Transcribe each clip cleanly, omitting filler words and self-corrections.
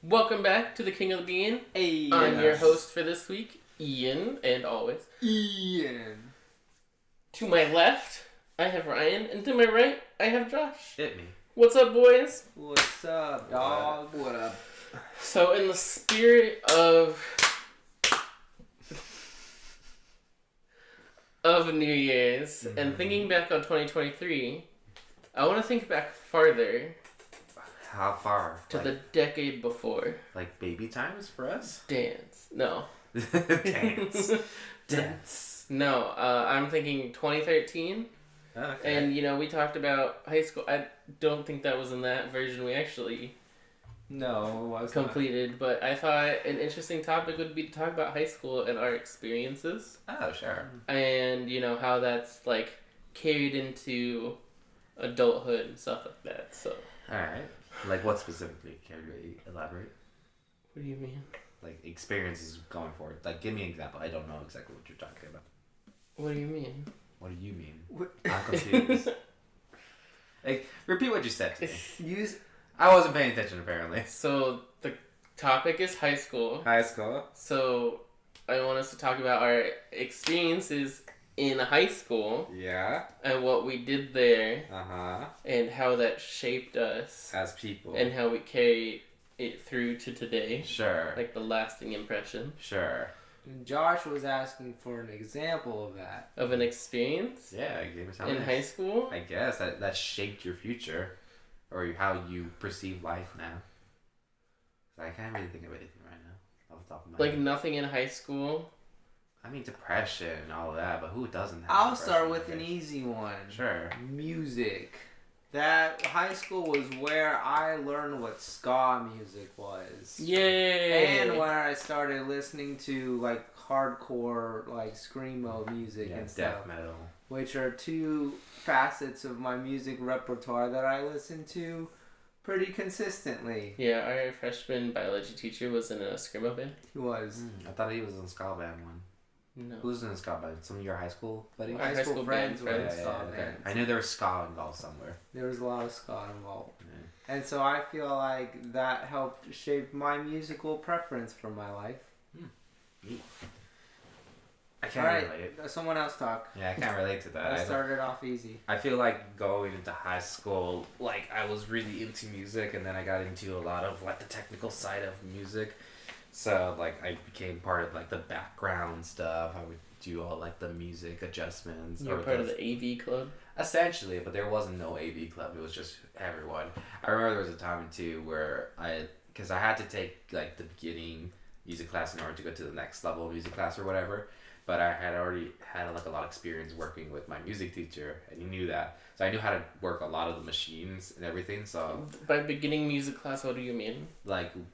Welcome back to the King of the Bean. Hey, I'm your host for this week, Ian, and always. Ian. To my left, I have Ryan, and to my right, I have Josh. Hit me. What's up, boys? What's up, dog? What up? So, in the spirit of New Year's, and thinking back on 2023, I want to think back farther. How far? To the decade before. Like baby times for us? Dance. No. Dance. No, I'm thinking 2013. Okay. And, we talked about high school. I don't think that was in that version we actually completed. Not. But I thought an interesting topic would be to talk about high school and our experiences. Oh, sure. And, how that's, carried into adulthood and stuff like that. So. Alright. Like what specifically? Can you elaborate? What do you mean? Like experiences going forward. Like give me an example. I don't know exactly what you're talking about. What do you mean? What do you mean? I'm confused. Repeat what you said to me. I wasn't paying attention apparently. So the topic is high school. High school. So I want us to talk about our experiences in high school. Yeah. And what we did there. Uh-huh. And how that shaped us. As people. And how we carry it through to today. Sure. Like the lasting impression. Sure. And Josh was asking for an example of that. Of an experience? Yeah, give us in high school? I guess that shaped your future. Or how you perceive life now. So I can't really think of anything right now. Off the top of my head. Nothing in high school? I mean, depression and all that, but who doesn't have I'll depression? start with an easy one. Sure. Music. That high school was where I learned what ska music was. Yay! And where I started listening to, hardcore, screamo music and stuff. Death metal. Which are two facets of my music repertoire that I listen to pretty consistently. Yeah, our freshman biology teacher was in a screamo band. He was. I thought he was in the ska band one. No. Who's in the ska band? Some of your high school buddies? High school friends were in ska okay. bands. I knew there was ska involved somewhere. There was a lot of ska involved. Yeah. And so I feel like that helped shape my musical preference for my life. I can't relate. Someone else talk. Yeah, I can't relate to that. I started off easy. I feel like going into high school, I was really into music, and then I got into a lot of the technical side of music. So I became part of the background stuff. I would do all the music adjustments. You were part of the AV club? Essentially, but there wasn't no AV club. It was just everyone. I remember there was a time too where because I had to take the beginning music class in order to go to the next level of music class or whatever. But I had already had a lot of experience working with my music teacher, and he knew that. So I knew how to work a lot of the machines and everything. So by beginning music class, what do you mean?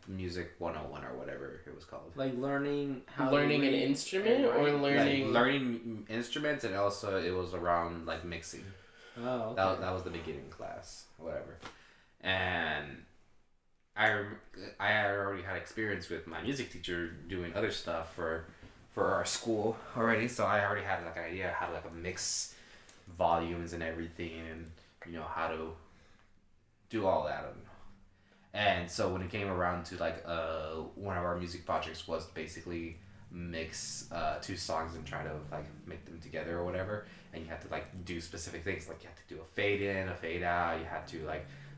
Music 101 or whatever it was called. Learning how learning an instrument or learning learning instruments, and also it was around mixing. Oh, okay. That was the beginning class, whatever. And I had already had experience with my music teacher doing other stuff for our school already, so I already had an idea how to mix volumes and everything, and how to do all that. And so when it came around to one of our music projects was basically mix two songs and try to make them together or whatever, and you had to do specific things, you had to do a fade in, a fade out, you had to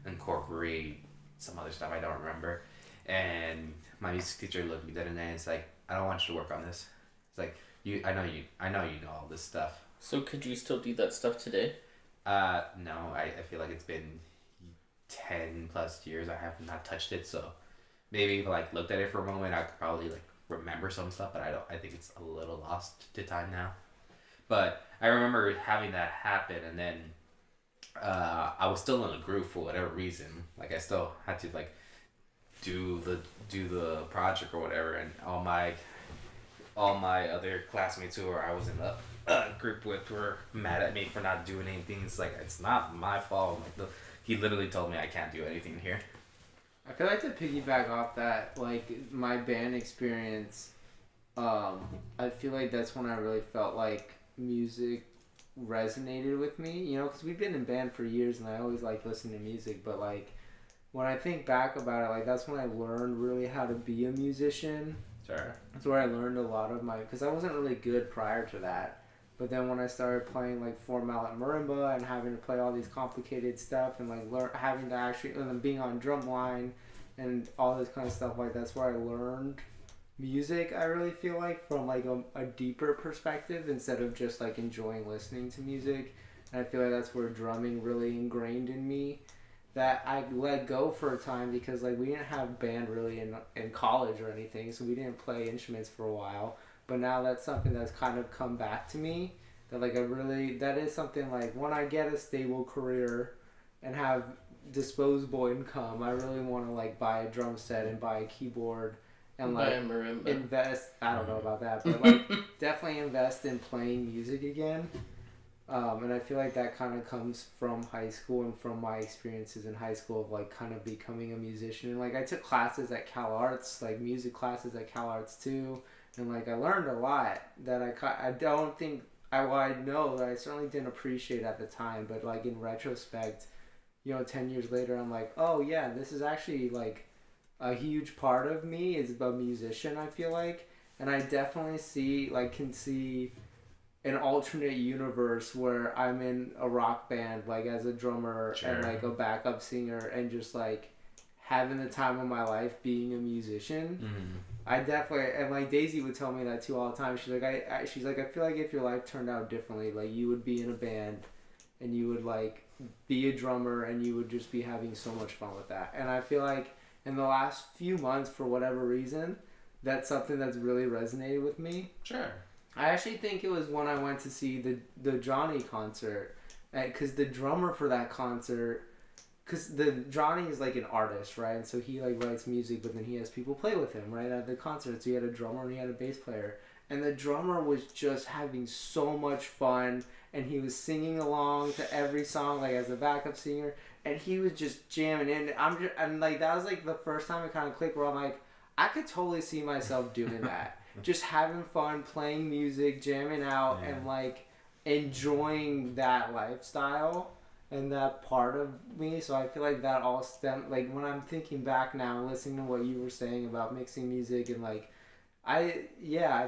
incorporate some other stuff I don't remember. And my music teacher looked at me dead in the eye and it's I don't want you to work on this. It's I know you know all this stuff. So could you still do that stuff today? No, I feel like it's been 10 plus years I have not touched it, so maybe if I looked at it for a moment I could probably remember some stuff, but I think it's a little lost to time now. But I remember having that happen, and then I was still in a group for whatever reason. I still had to do the project or whatever, and all my other classmates who I was in a group with were mad at me for not doing anything. It's it's not my fault. He literally told me I can't do anything here. I feel to piggyback off that, my band experience, I feel that's when I really felt music resonated with me, because we've been in band for years and I always listening to music, but when I think back about it, like that's when I learned really how to be a musician. Sure. That's where I learned a lot of my, because I wasn't really good prior to that. But then when I started playing like 4-mallet marimba and having to play all these complicated stuff and like having to actually, and then being on drum line and all this kind of stuff, like that's where I learned music. I really feel like from like a deeper perspective instead of just like enjoying listening to music. And I feel like that's where drumming really ingrained in me. That I let go for a time because like we didn't have band really in college or anything, so we didn't play instruments for a while. But now that's something that's kind of come back to me. That like that is something like when I get a stable career and have disposable income, I really want to like buy a drum set and buy a keyboard and like invest. I don't know about that, but like definitely invest in playing music again. And I feel like that kind of comes from high school and from my experiences in high school of like kind of becoming a musician. And like I took classes at Cal Arts, like music classes at Cal Arts too, and like I learned a lot that I don't think I know that I certainly didn't appreciate at the time, but like in retrospect, 10 years later, I'm like, oh yeah, this is actually like a huge part of me is a musician. I feel like, and I definitely can see an alternate universe where I'm in a rock band like as a drummer and like a backup singer and just like having the time of my life being a musician. I definitely, and like Daisy would tell me that too all the time. She's like, she's like, I feel like if your life turned out differently, like you would be in a band and you would like be a drummer and you would just be having so much fun with that. And I feel like in the last few months, for whatever reason, that's something that's really resonated with me. Sure. I actually think it was when I went to see the Johnny concert, because the drummer for that concert, because the Johnny is like an artist, right? And so he like writes music, but then he has people play with him, right, at the concert. So he had a drummer and he had a bass player, and the drummer was just having so much fun, and he was singing along to every song like as a backup singer, and he was just jamming in. And like that was like the first time it kind of clicked where I'm like, I could totally see myself doing that. Just having fun, playing music, jamming out, and like enjoying that lifestyle and that part of me. So I feel like that all like when I'm thinking back now, listening to what you were saying about mixing music and like, I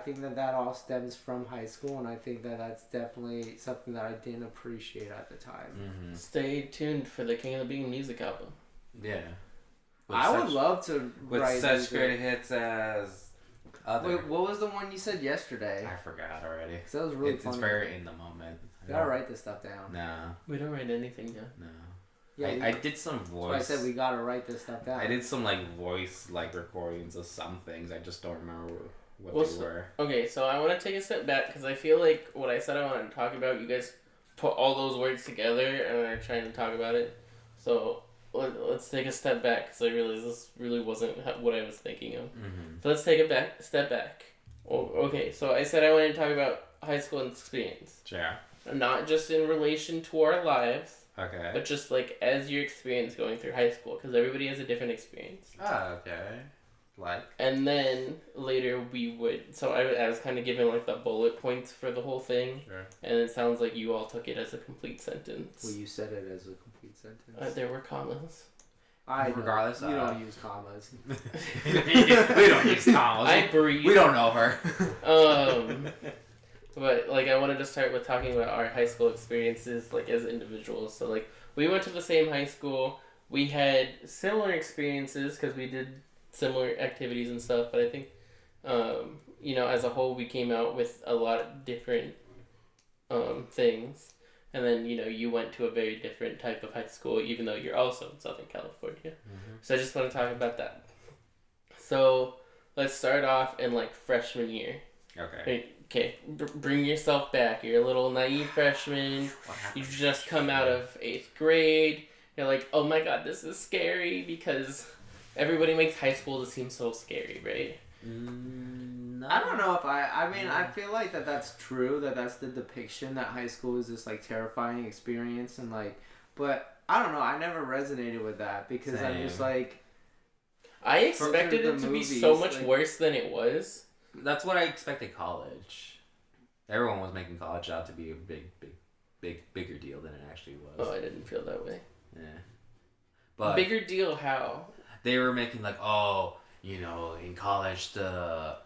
think that all stems from high school, and I think that that's definitely something that I didn't appreciate at the time. Mm-hmm. Stay tuned for the King of the Bean music album. Yeah. I would love to write such music. Great hits as other. Wait, what was the one you said yesterday? I forgot already. That was really funny. It's very in the moment. You gotta write this stuff down. No. We don't write anything down. No. Yeah, I did some voice. That's why I said we gotta write this stuff down. I did some like voice like recordings of some things. I just don't remember what they were. Okay, so I want to take a step back because I feel like what I said I wanted to talk about, you guys put all those words together and are trying to talk about it. So let's take a step back because I realized this really wasn't what I was thinking of. Mm-hmm. So let's take a step back. Okay, so I said I wanted to talk about high school experience. Sure. Not just in relation to our lives. Okay. But just like as your experience going through high school, because everybody has a different experience. Ah, okay. Like. And then later we would. So I was kind of given like the bullet points for the whole thing. Sure. And it sounds like you all took it as a complete sentence. Well, you said it as a complete sentence. There were commas. Regardless, you don't use commas. We don't use commas. I breathe. We don't know her. But like I wanted to start with talking about our high school experiences like as individuals. So like we went to the same high school. We had similar experiences because we did similar activities and stuff. But I think, as a whole, we came out with a lot of different things. And then, you went to a very different type of high school, even though you're also in Southern California. Mm-hmm. So I just want to talk about that. So let's start off in like freshman year. Okay, bring yourself back. You're a little naive freshman. You've just come out of 8th grade. You're like, oh my god, this is scary because everybody makes high school to seem so scary, right? No. I don't know if I feel like that's true, that's the depiction that high school is this like terrifying experience and like, but I don't know, I never resonated with that because I'm just like, I expected it to be so much worse than it was. That's what I expected college. Everyone was making college out to be a bigger deal than it actually was. Oh, I didn't feel that way. Yeah. But bigger deal how? they were making like, oh, you know, in college the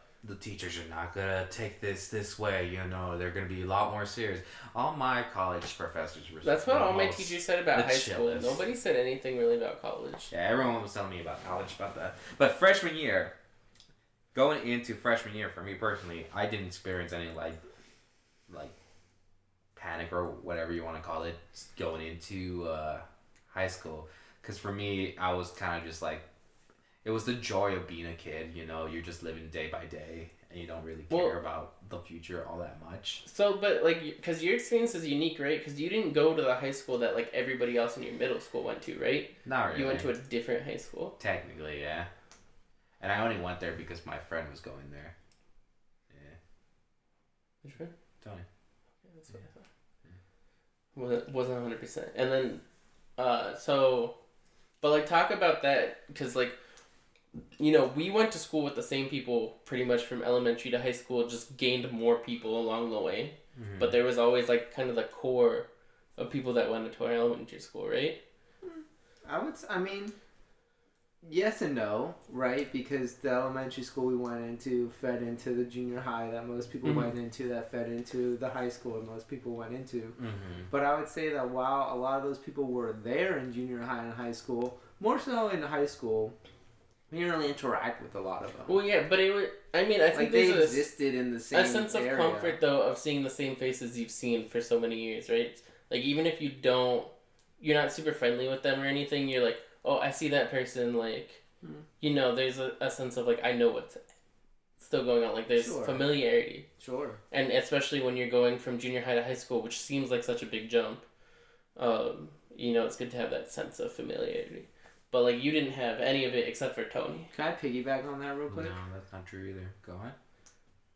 teachers are not gonna take this way. You know, they're gonna be a lot more serious. All my college professors were. That's what all my teachers said about high school. chillest. Nobody said anything really about college. Yeah, everyone was telling me about college about that. But freshman year, going into freshman year for me personally, I didn't experience any like panic or whatever you want to call it going into high school. Because for me, I was kind of just like, it was the joy of being a kid. You know, you're just living day by day, and you don't really care about the future all that much. So, but like, because your experience is unique, right? Because you didn't go to the high school that like everybody else in your middle school went to, right? Not really. You went to a different high school. Technically, yeah. And I only went there because my friend was going there. Yeah. Which friend? Tony. Yeah, that's what I thought. Wasn't 100%. And then, so, but like talk about that because like, you know, we went to school with the same people pretty much from elementary to high school, just gained more people along the way. Mm-hmm. But there was always like kind of the core of people that went to our elementary school, right? I mean, yes and no, right? Because the elementary school we went into fed into the junior high that most people went into, that fed into the high school that most people went into. Mm-hmm. But I would say that while a lot of those people were there in junior high and high school, more so in high school, we didn't really interact with a lot of them. Well, yeah, but it would. I mean, I think like they existed in the same a sense of comfort though of seeing the same faces you've seen for so many years, right? Like even if you're not super friendly with them or anything. You're like, oh, I see that person. Like, you know, there's a sense of like I know what's still going on. Like there's familiarity. Sure. And especially when you're going from junior high to high school, which seems like such a big jump. You know, it's good to have that sense of familiarity. But, like, you didn't have any of it except for Tony. Can I piggyback on that real quick? No, that's not true either. Go ahead.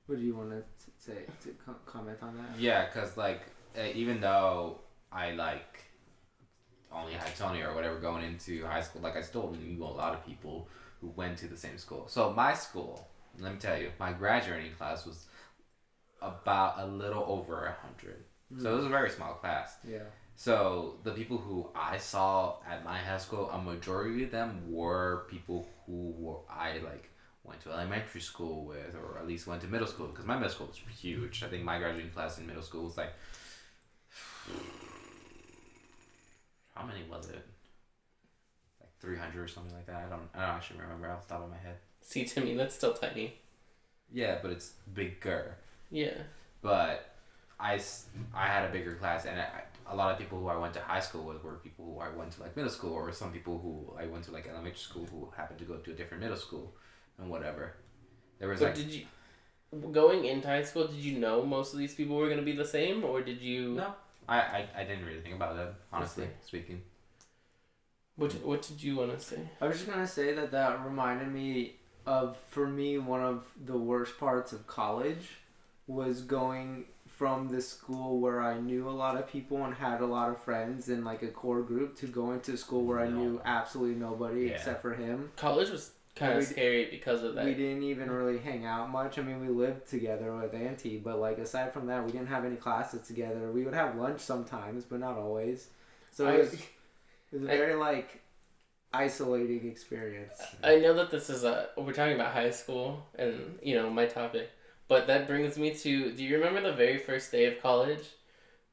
What do you want to say to comment on that? Yeah, because, like, even though I, like, only had Tony or whatever going into high school, like, I still knew a lot of people who went to the same school. So, my school, let me tell you, my graduating class was about a little over 100. So, it was a very small class. Yeah. So, the people who I saw at my high school, a majority of them were people who I, like, went to elementary school with, or at least went to middle school, because my middle school was huge. I think my graduating class in middle school was, like, how many was it? Like 300 or something like that. I don't actually remember off the top of my head. See, to me, that's still tiny. Yeah, but it's bigger. Yeah. But I had a bigger class, and a lot of people who I went to high school with were people who I went to like middle school, or some people who I went to like elementary school who happened to go to a different middle school and whatever. There was did you, going into high school, did you know most of these people were going to be the same, or did you? No, I didn't really think about that, honestly speaking. What did you want to say? I was just going to say that reminded me of, for me, one of the worst parts of college was going from the school where I knew a lot of people and had a lot of friends and like a core group to going to a school where I knew absolutely nobody except for him. College was kind of scary because of that. We didn't even really hang out much. I mean, we lived together with Auntie, but like aside from that, we didn't have any classes together. We would have lunch sometimes, but not always. So it was a very like isolating experience. I know that this is we're talking about high school and, you know, my topic. But that brings me to, do you remember the very first day of college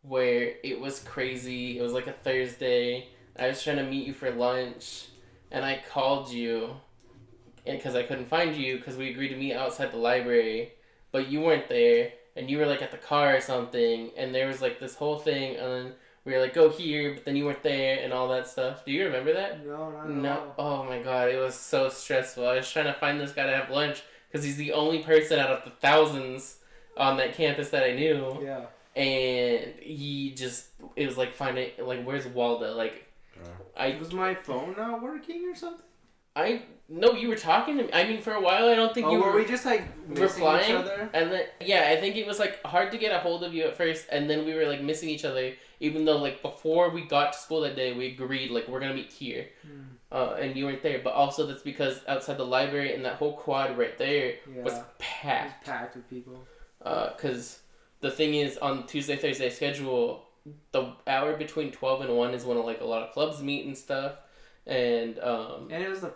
where it was crazy? It was like a Thursday. I was trying to meet you for lunch, and I called you because I couldn't find you because we agreed to meet outside the library, but you weren't there, and you were like at the car or something, and there was like this whole thing, and then we were like, go here, but then you weren't there, and all that stuff. Do you remember that? No, not at all. Oh my god, it was so stressful. I was trying to find this guy to have lunch, because he's the only person out of the thousands on that campus that I knew. Yeah. And it was like finding, like, where's Waldo? Like, Was my phone not working or something? No, you were talking to me. I mean, for a while, I don't think you were. Were we just like replying each other? And then, yeah, I think it was like hard to get a hold of you at first, and then we were like missing each other, even though like before we got to school that day, we agreed like we're gonna meet here. And you weren't there, but also that's because outside the library and that whole quad right there was packed. It was packed with people. Because the thing is, on Tuesday, Thursday schedule, the hour between 12 and 1 is when like a lot of clubs meet and stuff. And it was the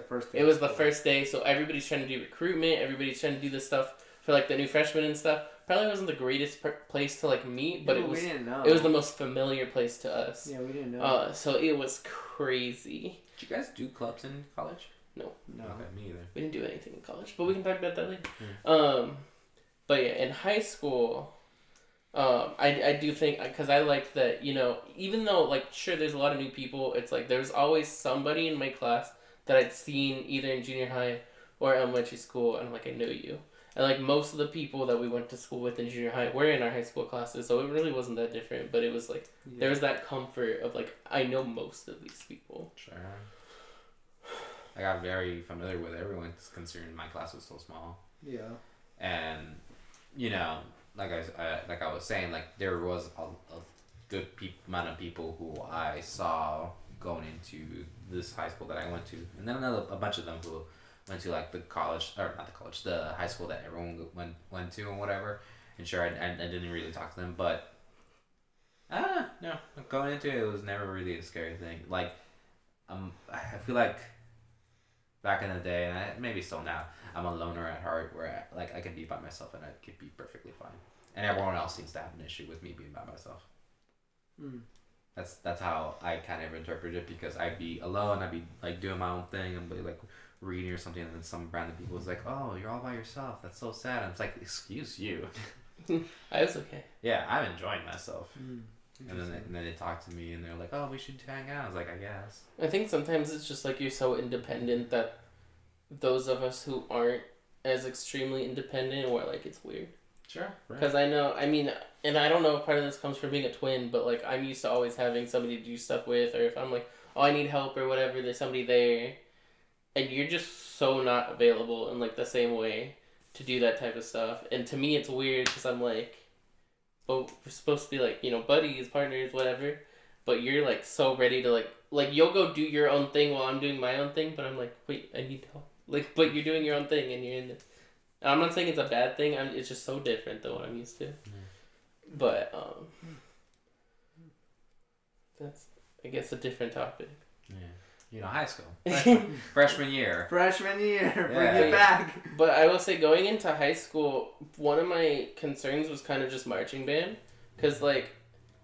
first day. It was the first day, so everybody's trying to do recruitment. Everybody's trying to do this stuff for like the new freshmen and stuff. Probably wasn't the greatest place to like meet, but we didn't know. It was the most familiar place to us. Yeah, we didn't know. So it was crazy. Did you guys do clubs in college? No. Okay, me either. We didn't do anything in college, but we can talk about that later. Mm. But yeah, in high school, I do think, because I liked that, you know, even though, like, sure, there's a lot of new people, it's like there's always somebody in my class that I'd seen either in junior high or elementary school, and I'm like, I know you. And, like, most of the people that we went to school with in junior high were in our high school classes, so it really wasn't that different, but it was, like, there was that comfort of, like, I know most of these people. Sure. I got very familiar with everyone considering my class was so small. Yeah. And, you know, like I was saying, like, there was a good amount of people who I saw going into this high school that I went to, and then a bunch of them who went to like the high school that everyone went to and whatever. And sure, I didn't really talk to them, but no, going into it was never really a scary thing. Like, I feel like back in the day, and maybe still now, I'm a loner at heart, where I can be by myself and I could be perfectly fine. And everyone else seems to have an issue with me being by myself. Mm. That's how I kind of interpret it, because I'd be alone, I'd be like doing my own thing, and be like reading or something, and then some random people was like, "Oh, you're all by yourself. That's so sad." And it's like, "Excuse you." I was okay. Yeah, I'm enjoying myself. Mm. And then they talk to me and they're like, "Oh, we should hang out." I was like, "I guess." I think sometimes it's just like you're so independent that those of us who aren't as extremely independent, we're like, it's weird. Sure. Because I know, I mean, and I don't know if part of this comes from being a twin, but like I'm used to always having somebody to do stuff with, or if I'm like, oh, I need help or whatever, there's somebody there, and you're just so not available in like the same way to do that type of stuff. And to me, it's weird because I'm like, well, we're supposed to be like, you know, buddies, partners, whatever, but you're like so ready to like you'll go do your own thing while I'm doing my own thing, but I'm like, wait, I need help. Like, but you're doing your own thing and you're in it. I'm not saying it's a bad thing. It's just so different than what I'm used to. Mm. But that's, I guess, a different topic. Yeah, you know, high school, freshman year, bring it back. But I will say, going into high school, one of my concerns was kind of just marching band, because like,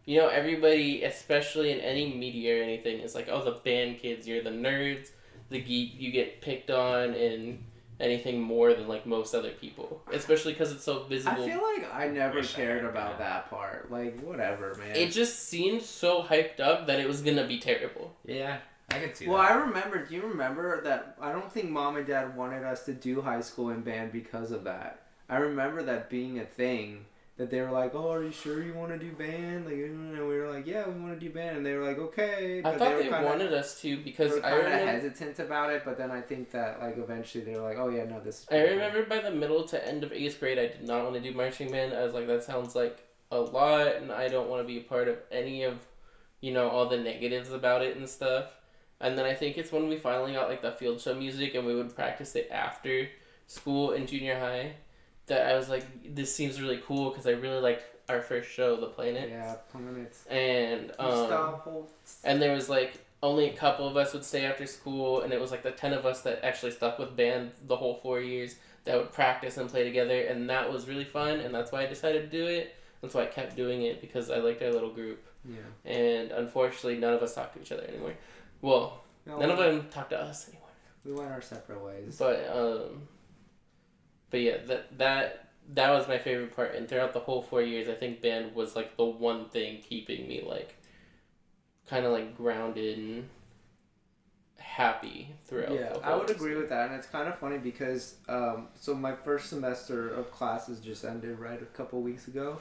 you know, everybody, especially in any media or anything, is like, oh, the band kids, you're the nerds, the geek, you get picked on, and anything more than like most other people, especially because it's so visible. I feel like I never cared about that part. Like, whatever, man. It just seemed so hyped up that it was gonna be terrible. Yeah, I can see that. Well, I remember. Do you remember that? I don't think Mom and Dad wanted us to do high school in band because of that. I remember that being a thing. That they were like, "Oh, are you sure you want to do band?" Like, and we were like, "Yeah, we want to do band." And they were like, "Okay." But I thought they wanted us to, because I was kind of hesitant about it. But then I think that like eventually they were like, "Oh yeah, no, this is." I remember by the middle to end of 8th grade, I did not want to do marching band. I was like, that sounds like a lot, and I don't want to be a part of any of, you know, all the negatives about it and stuff. And then I think it's when we finally got like the field show music, and we would practice it after school in junior high, that I was like, this seems really cool, because I really liked our first show, The Planet. Yeah, Planets. And and there was like only a couple of us would stay after school, and it was like the 10 of us that actually stuck with band the whole 4 years that would practice and play together, and that was really fun, and that's why I decided to do it. That's why I kept doing it, because I liked our little group. Yeah. And unfortunately, none of us talk to each other anymore. Well, none of them talk to us anymore. We went our separate ways. But yeah, that was my favorite part, and throughout the whole 4 years, I think band was like the one thing keeping me like kind of like grounded and happy throughout. Yeah, I would agree with that, and it's kind of funny because so my first semester of classes just ended right a couple weeks ago,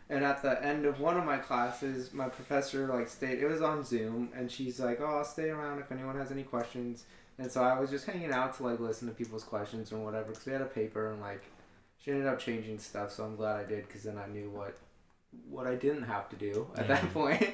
and at the end of one of my classes, my professor like stayed. It was on Zoom, and she's like, "Oh, I'll stay around if anyone has any questions." And so I was just hanging out to like listen to people's questions or whatever, because we had a paper, and like she ended up changing stuff, so I'm glad I did, because then I knew what I didn't have to do at that point.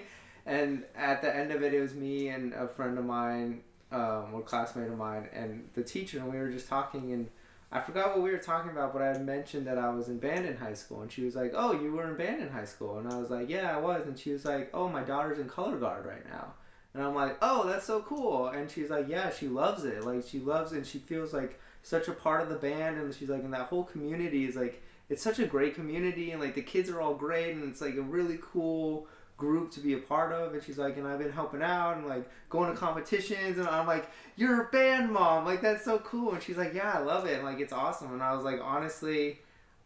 And at the end of it, it was me and a friend of mine, or classmate of mine, and the teacher, and we were just talking, and I forgot what we were talking about, but I had mentioned that I was in band in high school, and she was like, "Oh, you were in band in high school?" And I was like, "Yeah, I was." And she was like, "Oh, my daughter's in color guard right now." And I'm like, oh, that's so cool. And she's like, yeah, she loves it. Like, she loves it. And she feels like such a part of the band. And she's like, and that whole community is like, it's such a great community. And like, the kids are all great. And it's like a really cool group to be a part of. And she's like, and I've been helping out and like going to competitions. And I'm like, you're a band mom. Like, that's so cool. And she's like, yeah, I love it. And like, it's awesome. And I was like, honestly,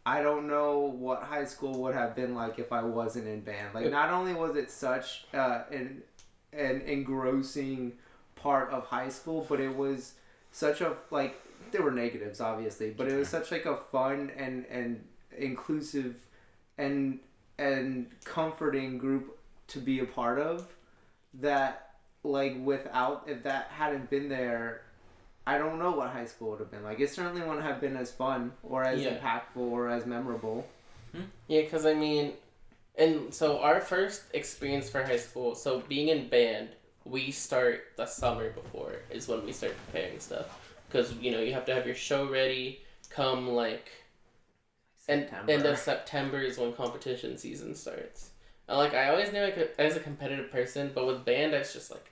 I don't know what high school would have been like if I wasn't in band. Like, not only was it such an engrossing part of high school, but it was such a, like, there were negatives obviously, but it was such like a fun and inclusive and comforting group to be a part of, that like without, if that hadn't been there, I don't know what high school would have been like. It certainly wouldn't have been as fun or as impactful or as memorable. Yeah, because I mean, and so our first experience for high school, so being in band, we start the summer before is when we start preparing stuff. Because, you know, you have to have your show ready come like end of September is when competition season starts. And like, I always knew as a competitive person, but with band, I was just like,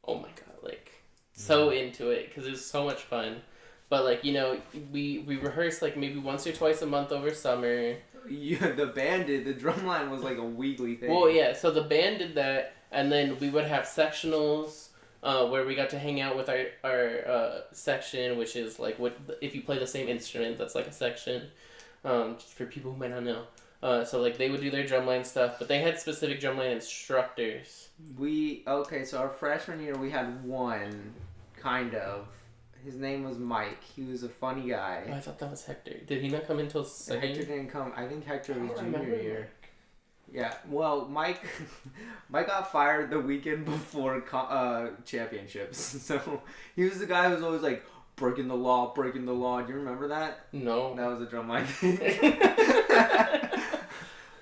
oh my god, like, so into it because it's so much fun. But like, you know, we rehearse like maybe once or twice a month over summer. Yeah, the band did. The drumline was like a weekly thing. Well, yeah, so the band did that, and then we would have sectionals where we got to hang out with our section, which is like if you play the same instrument, that's like a section. For people who might not know. So like they would do their drumline stuff, but they had specific drumline instructors. So our freshman year we had one, kind of. His name was Mike. He was a funny guy. Oh, I thought that was Hector. Did he not come until second? Hector didn't come. I think Hector was junior year. Yeah. Well, Mike got fired the weekend before championships. So he was the guy who was always like breaking the law. Do you remember that? No. That was a drumline thing.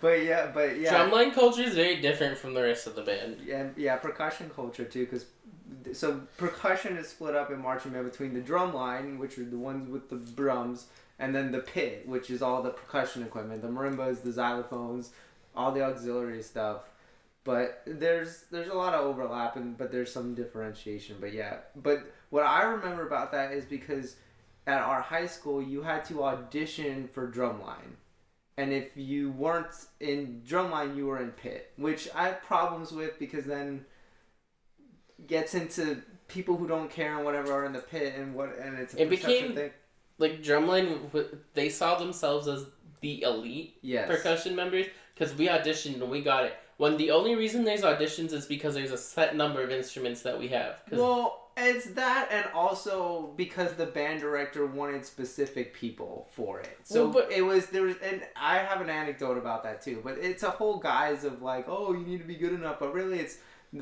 But yeah. Drumline culture is very different from the rest of the band. Yeah, percussion culture too, because so percussion is split up in marching band between the drum line, which are the ones with the drums, and then the pit, which is all the percussion equipment, the marimbas, the xylophones, all the auxiliary stuff. But there's a lot of overlap, but there's some differentiation. But yeah, but what I remember about that is because at our high school you had to audition for drumline. And if you weren't in drumline, you were in pit, which I have problems with because then gets into people who don't care and whatever are in the pit and it's a perception thing. Like drumline, they saw themselves as the elite percussion members because we auditioned and we got it. When the only reason there's auditions is because there's a set number of instruments that we have. Well, it's that, and also because the band director wanted specific people for it. So and I have an anecdote about that too. But it's a whole guise of like, oh, you need to be good enough. But really,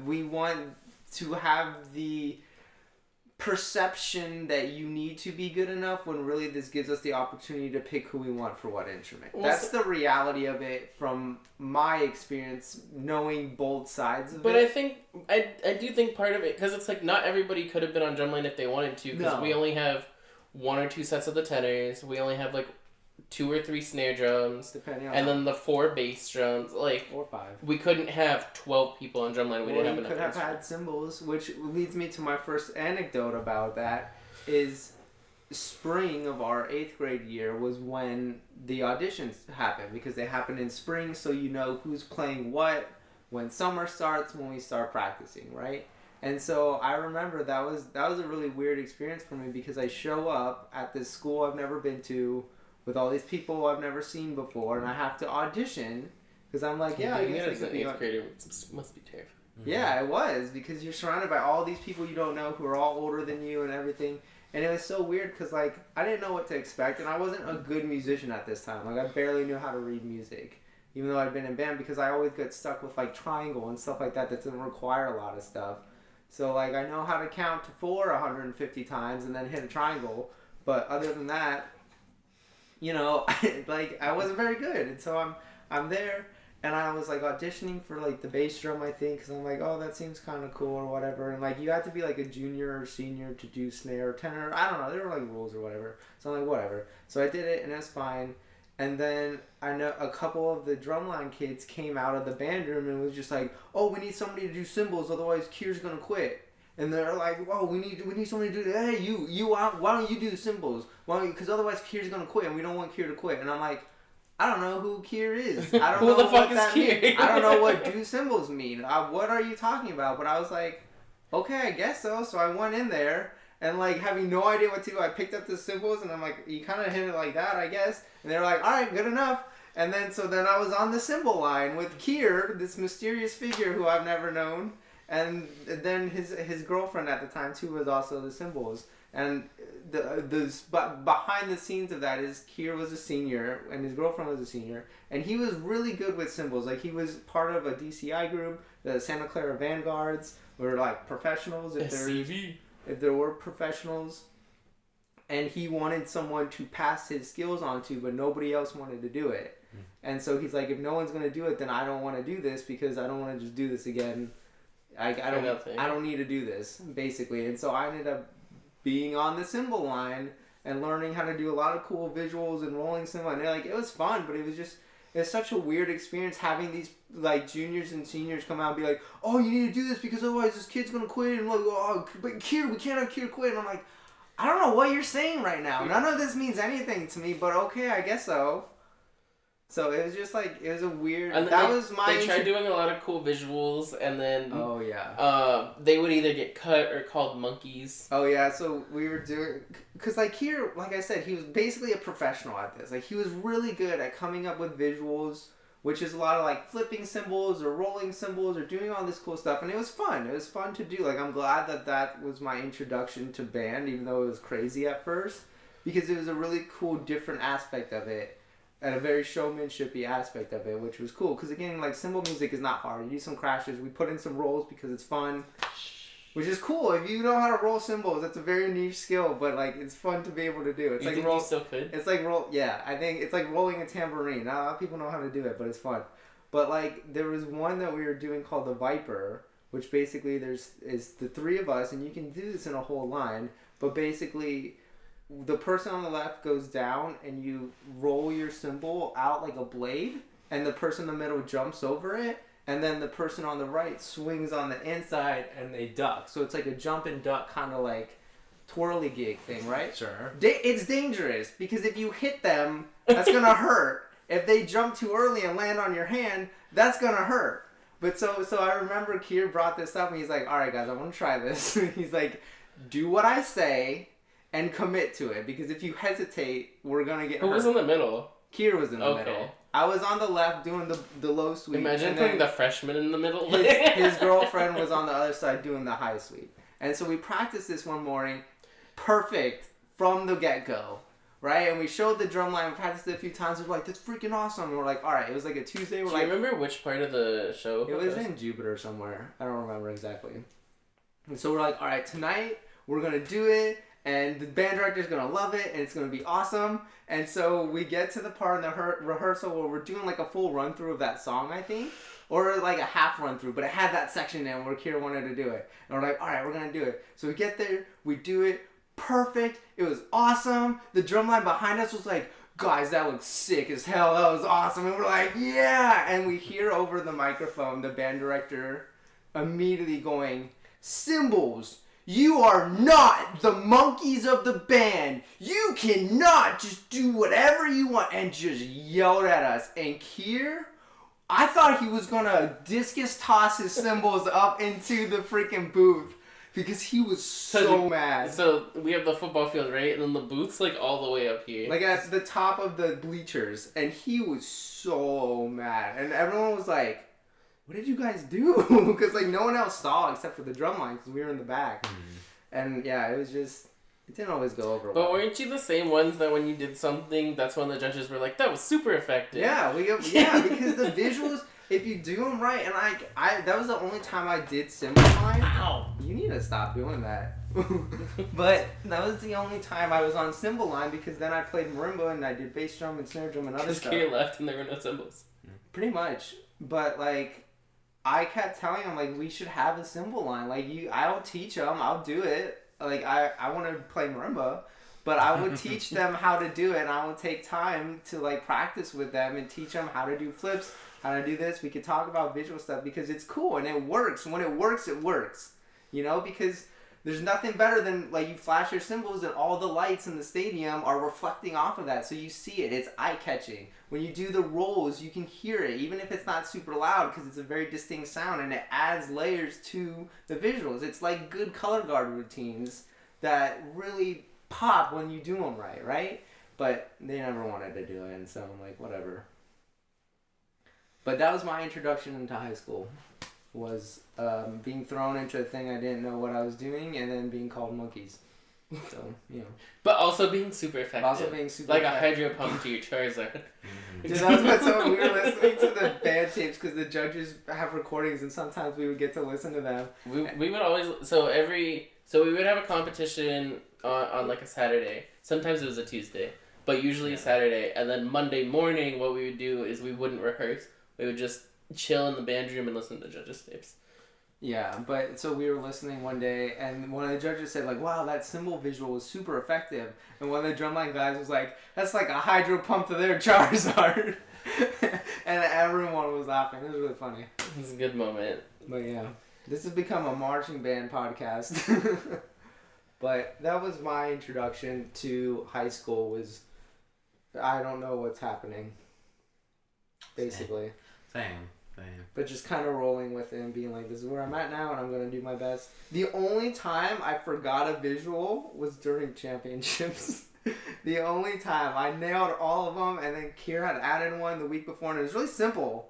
we want to have the perception that you need to be good enough when really this gives us the opportunity to pick who we want for what instrument. That's the reality of it from my experience, knowing both sides of it. But I think, I do think part of it, because it's like not everybody could have been on drumline if they wanted to, because we only have one or two sets of the tenors, we only have like 2 or 3 snare drums, depending on then the 4 bass drums, like, or 5. We couldn't have 12 people on drumline. We didn't have enough. We could have had cymbals, which leads me to my first anecdote about that. Is spring of our 8th grade year was when the auditions happened, because they happen in spring, so you know who's playing what when summer starts, when we start practicing, right? And so I remember that was a really weird experience for me, because I show up at this school I've never been to, with all these people I've never seen before, and I have to audition because I'm like, yeah, I guess as an 8th grader, must be terrifying. Yeah, it was, because you're surrounded by all these people you don't know who are all older than you and everything, and it was so weird because like I didn't know what to expect, and I wasn't a good musician at this time. Like I barely knew how to read music, even though I'd been in band, because I always get stuck with like triangle and stuff like that doesn't require a lot of stuff. So like I know how to count to 4 150 times and then hit a triangle, but other than that, you know, like I wasn't very good, and so I'm there, and I was like auditioning for like the bass drum, I think, because I'm like, oh, that seems kind of cool or whatever, and like you have to be like a junior or senior to do snare or tenor, I don't know, there were like rules or whatever, so I'm like whatever, so I did it and it was fine, And then I know a couple of the drumline kids came out of the band room and was just like, "Oh, we need somebody to do cymbals, otherwise Kier's gonna quit." And they're like, "Whoa, we need somebody to do that. Hey, why don't you do cymbals? Because otherwise Kier's gonna quit, and we don't want Kier to quit." And I'm like, I don't know who Kier is. I don't Who know the what fuck is that Kier? means. I don't know what do cymbals mean. What are you talking about? But I was like, okay, I guess so. So I went in there. And, like, having no idea what to do, I picked up the cymbals, and I'm like, you kind of hit it like that, I guess. And they're like, all right, good enough. And then, so then I was on the cymbal line with Kier, this mysterious figure who I've never known. And then his girlfriend at the time, too, was also the cymbals. And but behind the scenes of that is Kier was a senior, and his girlfriend was a senior. And he was really good with cymbals. Like, he was part of a DCI group, the Santa Clara Vanguards, were, like, professionals. If there were professionals, and he wanted someone to pass his skills on to, but nobody else wanted to do it. And so he's like, if no one's going to do it, then I don't want to do this because I don't want to just do this again. I don't need to do this, basically. And so I ended up being on the cymbal line and learning how to do a lot of cool visuals and rolling cymbal. And it was fun, but it's such a weird experience having these like juniors and seniors come out and be like, "Oh, you need to do this because otherwise this kid's gonna quit." And like, "Oh, but Kier, we can't have Kier quit." And I'm like, I don't know what you're saying right now. None of this means anything to me, but okay, I guess so. So it was just like, it was a weird. And they tried doing a lot of cool visuals, and then they would either get cut or called monkeys. Oh yeah, so we were doing, because like Kier, like I said, he was basically a professional at this. Like he was really good at coming up with visuals, which is a lot of like flipping cymbals or rolling cymbals or doing all this cool stuff, and it was fun. It was fun to do. Like I'm glad that was my introduction to band, even though it was crazy at first, because it was a really cool, different aspect of it. And a very showmanshipy aspect of it, which was cool. Because again, like cymbal music is not hard. You do some crashes. We put in some rolls because it's fun, which is cool. If you know how to roll cymbals, that's a very niche skill, but like it's fun to be able to do. It's you like think roll. You still could? It's like roll. Yeah, I think it's like rolling a tambourine. Not a lot of people know how to do it, but it's fun. But like there was one that we were doing called the Viper, which basically is the three of us, and you can do this in a whole line. But basically, the person on the left goes down and you roll your cymbal out like a blade, and the person in the middle jumps over it, and then the person on the right swings on the inside and they duck. So it's like a jump and duck kind of like twirly gig thing, right? Sure. It's dangerous because if you hit them, that's gonna hurt. If they jump too early and land on your hand, that's gonna hurt. But so I remember Kier brought this up and he's like, "All right, guys, I want to try this." He's like, "Do what I say and commit to it, because if you hesitate, we're gonna get hurt." Who was in the middle? Kier was in the middle. I was on the left doing the low sweep. Imagine putting the freshman in the middle. His girlfriend was on the other side doing the high sweep. And so we practiced this one morning, perfect from the get-go, right? And we showed the drum line, we practiced it a few times, we were like, "That's freaking awesome." And we're like, all right, it was like a Tuesday. Do you remember which part of the show? It was in Jupiter somewhere. I don't remember exactly. And so we're like, all right, tonight we're going to do it. And the band director's going to love it, and it's going to be awesome. And so we get to the part in the rehearsal where we're doing like a full run-through of that song, I think. Or like a half run-through, but it had that section in where Kier wanted to do it. And we're like, all right, we're going to do it. So we get there, we do it, perfect. It was awesome. The drum line behind us was like, "Guys, that looks sick as hell. That was awesome." And we're like, "Yeah." And we hear over the microphone the band director immediately going, "Cymbals, you are not the monkeys of the band. You cannot just do whatever you want," and just yelled at us. And Kier, I thought he was going to discus toss his cymbals up into the freaking booth because he was so mad. So we have the football field, right? And then the booth's like all the way up here. Like at the top of the bleachers. And he was so mad. And everyone was like, "What did you guys do?" Because like no one else saw except for the drum line because we were in the back. And yeah, it was just, it didn't always go over well. But weren't you the same ones that when you did something, that's when the judges were like, "That was super effective"? Yeah, because the visuals, if you do them right, and I that was the only time I did cymbal line. Ow! You need to stop doing that. But that was the only time I was on cymbal line, because then I played marimba and I did bass drum and snare drum and other stuff. Because Kier left and there were no cymbals. Pretty much. But like, I kept telling him, like, we should have a cymbal line. Like, I'll teach them. I'll do it. Like, I want to play marimba. but I would teach them how to do it, and I would take time to like practice with them and teach them how to do flips, how to do this. We could talk about visual stuff because it's cool and it works. When it works, it works. You know, because there's nothing better than like you flash your cymbals and all the lights in the stadium are reflecting off of that, so you see it. It's eye-catching. When you do the rolls, you can hear it, even if it's not super loud, because it's a very distinct sound and it adds layers to the visuals. It's like good color guard routines that really pop when you do them right? But they never wanted to do it, and so I'm like, whatever. But that was my introduction into high school, was being thrown into a thing I didn't know what I was doing, and then being called monkeys. So, you know. But also being super effective. Like effective. a hydro pump to your Charizard. Dude, that was what so we were listening to the band tapes because the judges have recordings, and sometimes we would get to listen to them. We would always we would have a competition on like a Saturday. Sometimes it was a Tuesday, but usually Saturday. And then Monday morning, what we would do is we wouldn't rehearse. We would just chill in the band room and listen to the judges' tapes. Yeah, but so we were listening one day, and one of the judges said, like, wow, that cymbal visual was super effective. And one of the drumline guys was like, that's like a hydro pump to their Charizard. And everyone was laughing. It was really funny. It was a good moment. But yeah, this has become a marching band podcast. But that was my introduction to high school, was I don't know what's happening, basically. Same. But just kind of rolling with it and being like, this is where I'm at now, and I'm going to do my best. The only time I forgot a visual was during championships. The only time. I nailed all of them, and then Kier had added one the week before, and it was really simple.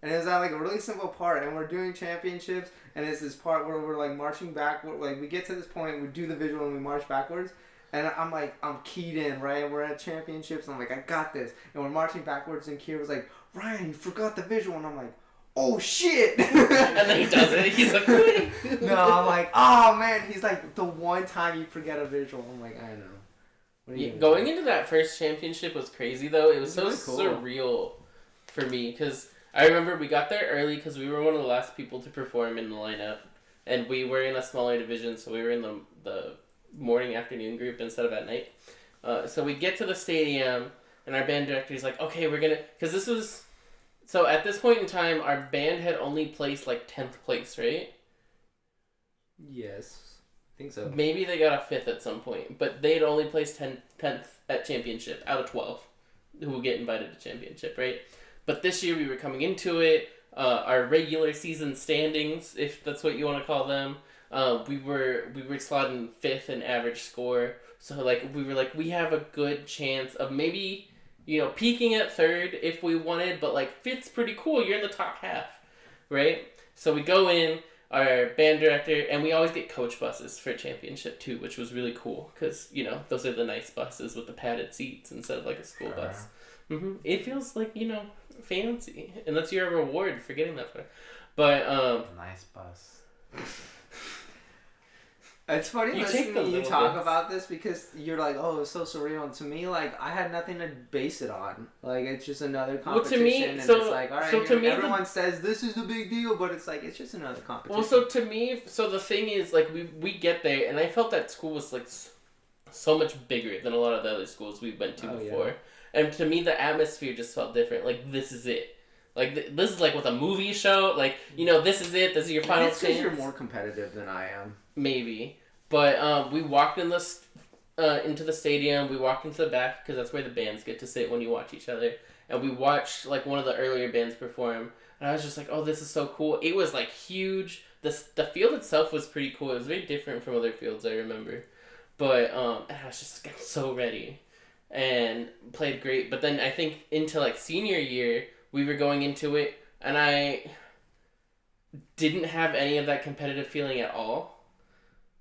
And it was like a really simple part, and we're doing championships, and it's this part where we're like marching backward. Like, we get to this point, we do the visual, and we march backwards. And I'm like, I'm keyed in, right? We're at championships, and I'm like, I got this. And we're marching backwards, and Kier was like, Ryan, you forgot the visual. And I'm like, oh shit. And then he does it. He's like, wait. No, I'm like, oh man. He's like, the one time you forget a visual. I'm like, I know. What are you Going into that first championship was crazy, though. It was so really cool. surreal for me, because I remember we got there early because we were one of the last people to perform in the lineup. And we were in a smaller division, so we were in the morning afternoon group instead of at night. So we get to the stadium, and our band director's like, okay, we're gonna, because this was, so at this point in time, our band had only placed like 10th place, right? Yes, I think so. Maybe they got a 5th at some point, but they had only placed 10th at championship out of 12 who would get invited to championship, right? But this year we were coming into it, our regular season standings, if that's what you want to call them, we were slotting 5th in average score. So like we were like, we have a good chance of maybe, you know, peaking at 3rd if we wanted, but like 5th's pretty cool. You're in the top half, right? So we go in, our band director, and we always get coach buses for championship too, which was really cool because, you know, those are the nice buses with the padded seats instead of like a school bus. Mm-hmm. It feels like, you know, fancy, and that's your reward for getting that far. But nice bus. It's funny You listening take the to you little talk things. about this because you're like, oh, it's so surreal. And to me, like, I had nothing to base it on. Like, it's just another Well, to competition. me, and so- it's like, all right, so to me, everyone says this is the big deal, but it's like, it's just another competition. well, so to me, so the thing is, like, we get there, and I felt that school was like so much bigger than a lot of the other schools we went to before. Yeah. And to me, the atmosphere just felt different. Like, this is it. Like, this is like with a movie show. Like, you know, this is it. This is your final Maybe it's 'cause chance. you're more competitive than I am. Maybe. But we walked into the stadium. We walked into the back because that's where the bands get to sit when you watch each other. And we watched like one of the earlier bands perform. And I was just like, oh, this is so cool. It was like huge. The field itself was pretty cool. It was very different from other fields I remember. But and I was just like, so ready. And played great. But then I think into like senior year, we were going into it. And I didn't have any of that competitive feeling at all.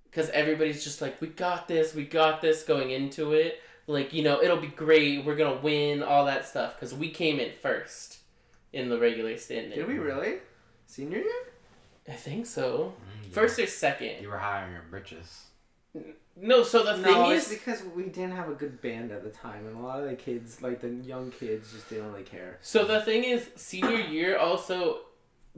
Because everybody's just like, we got this going into it. Like, you know, it'll be great. We're going to win, all that stuff. Because we came in first in the regular standing. Did we really? Senior year? I think so. Yeah. First or second. You were high on your britches. No, so the thing No, is... it's because we didn't have a good band at the time. And a lot of the kids, like the young kids, just didn't really care. So the thing is, senior year also...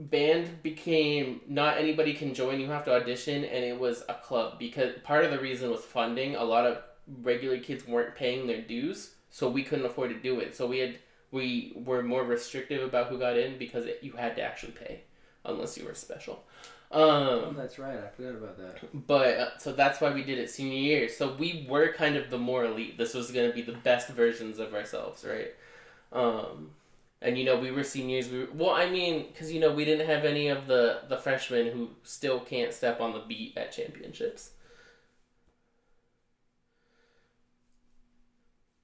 Band became not anybody can join, you have to audition, and it was a club because part of the reason was funding. A lot of regular kids weren't paying their dues, so we couldn't afford to do it. So we were more restrictive about who got in because you had to actually pay, unless you were special. Oh, that's right. I forgot about that. But so that's why we did it senior year. So we were kind of the more elite. This was gonna be the best versions of ourselves, right? And we were seniors. Because we didn't have any of the freshmen who still can't step on the beat at championships.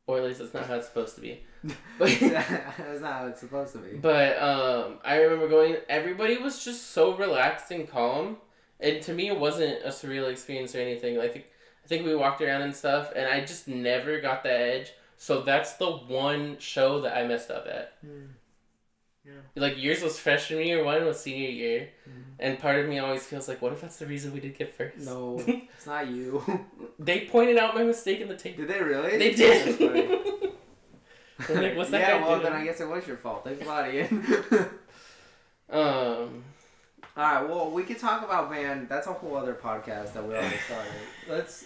Or at least that's not how it's supposed to be. But that's not how it's supposed to be. But I remember going. Everybody was just so relaxed and calm, and to me, it wasn't a surreal experience or anything. I think we walked around and stuff, and I just never got the edge. So that's the one show that I messed up at. Yeah. Like yours was freshman year, mine was senior year, and part of me always feels like, what if that's the reason we did get first? No, it's not you. They pointed out my mistake in the tape. Did they really? They did. I'm like, what's that guy doing? Then I guess it was your fault. Thanks a lot, Ian. All right, well, we could talk about band. That's a whole other podcast that we already started.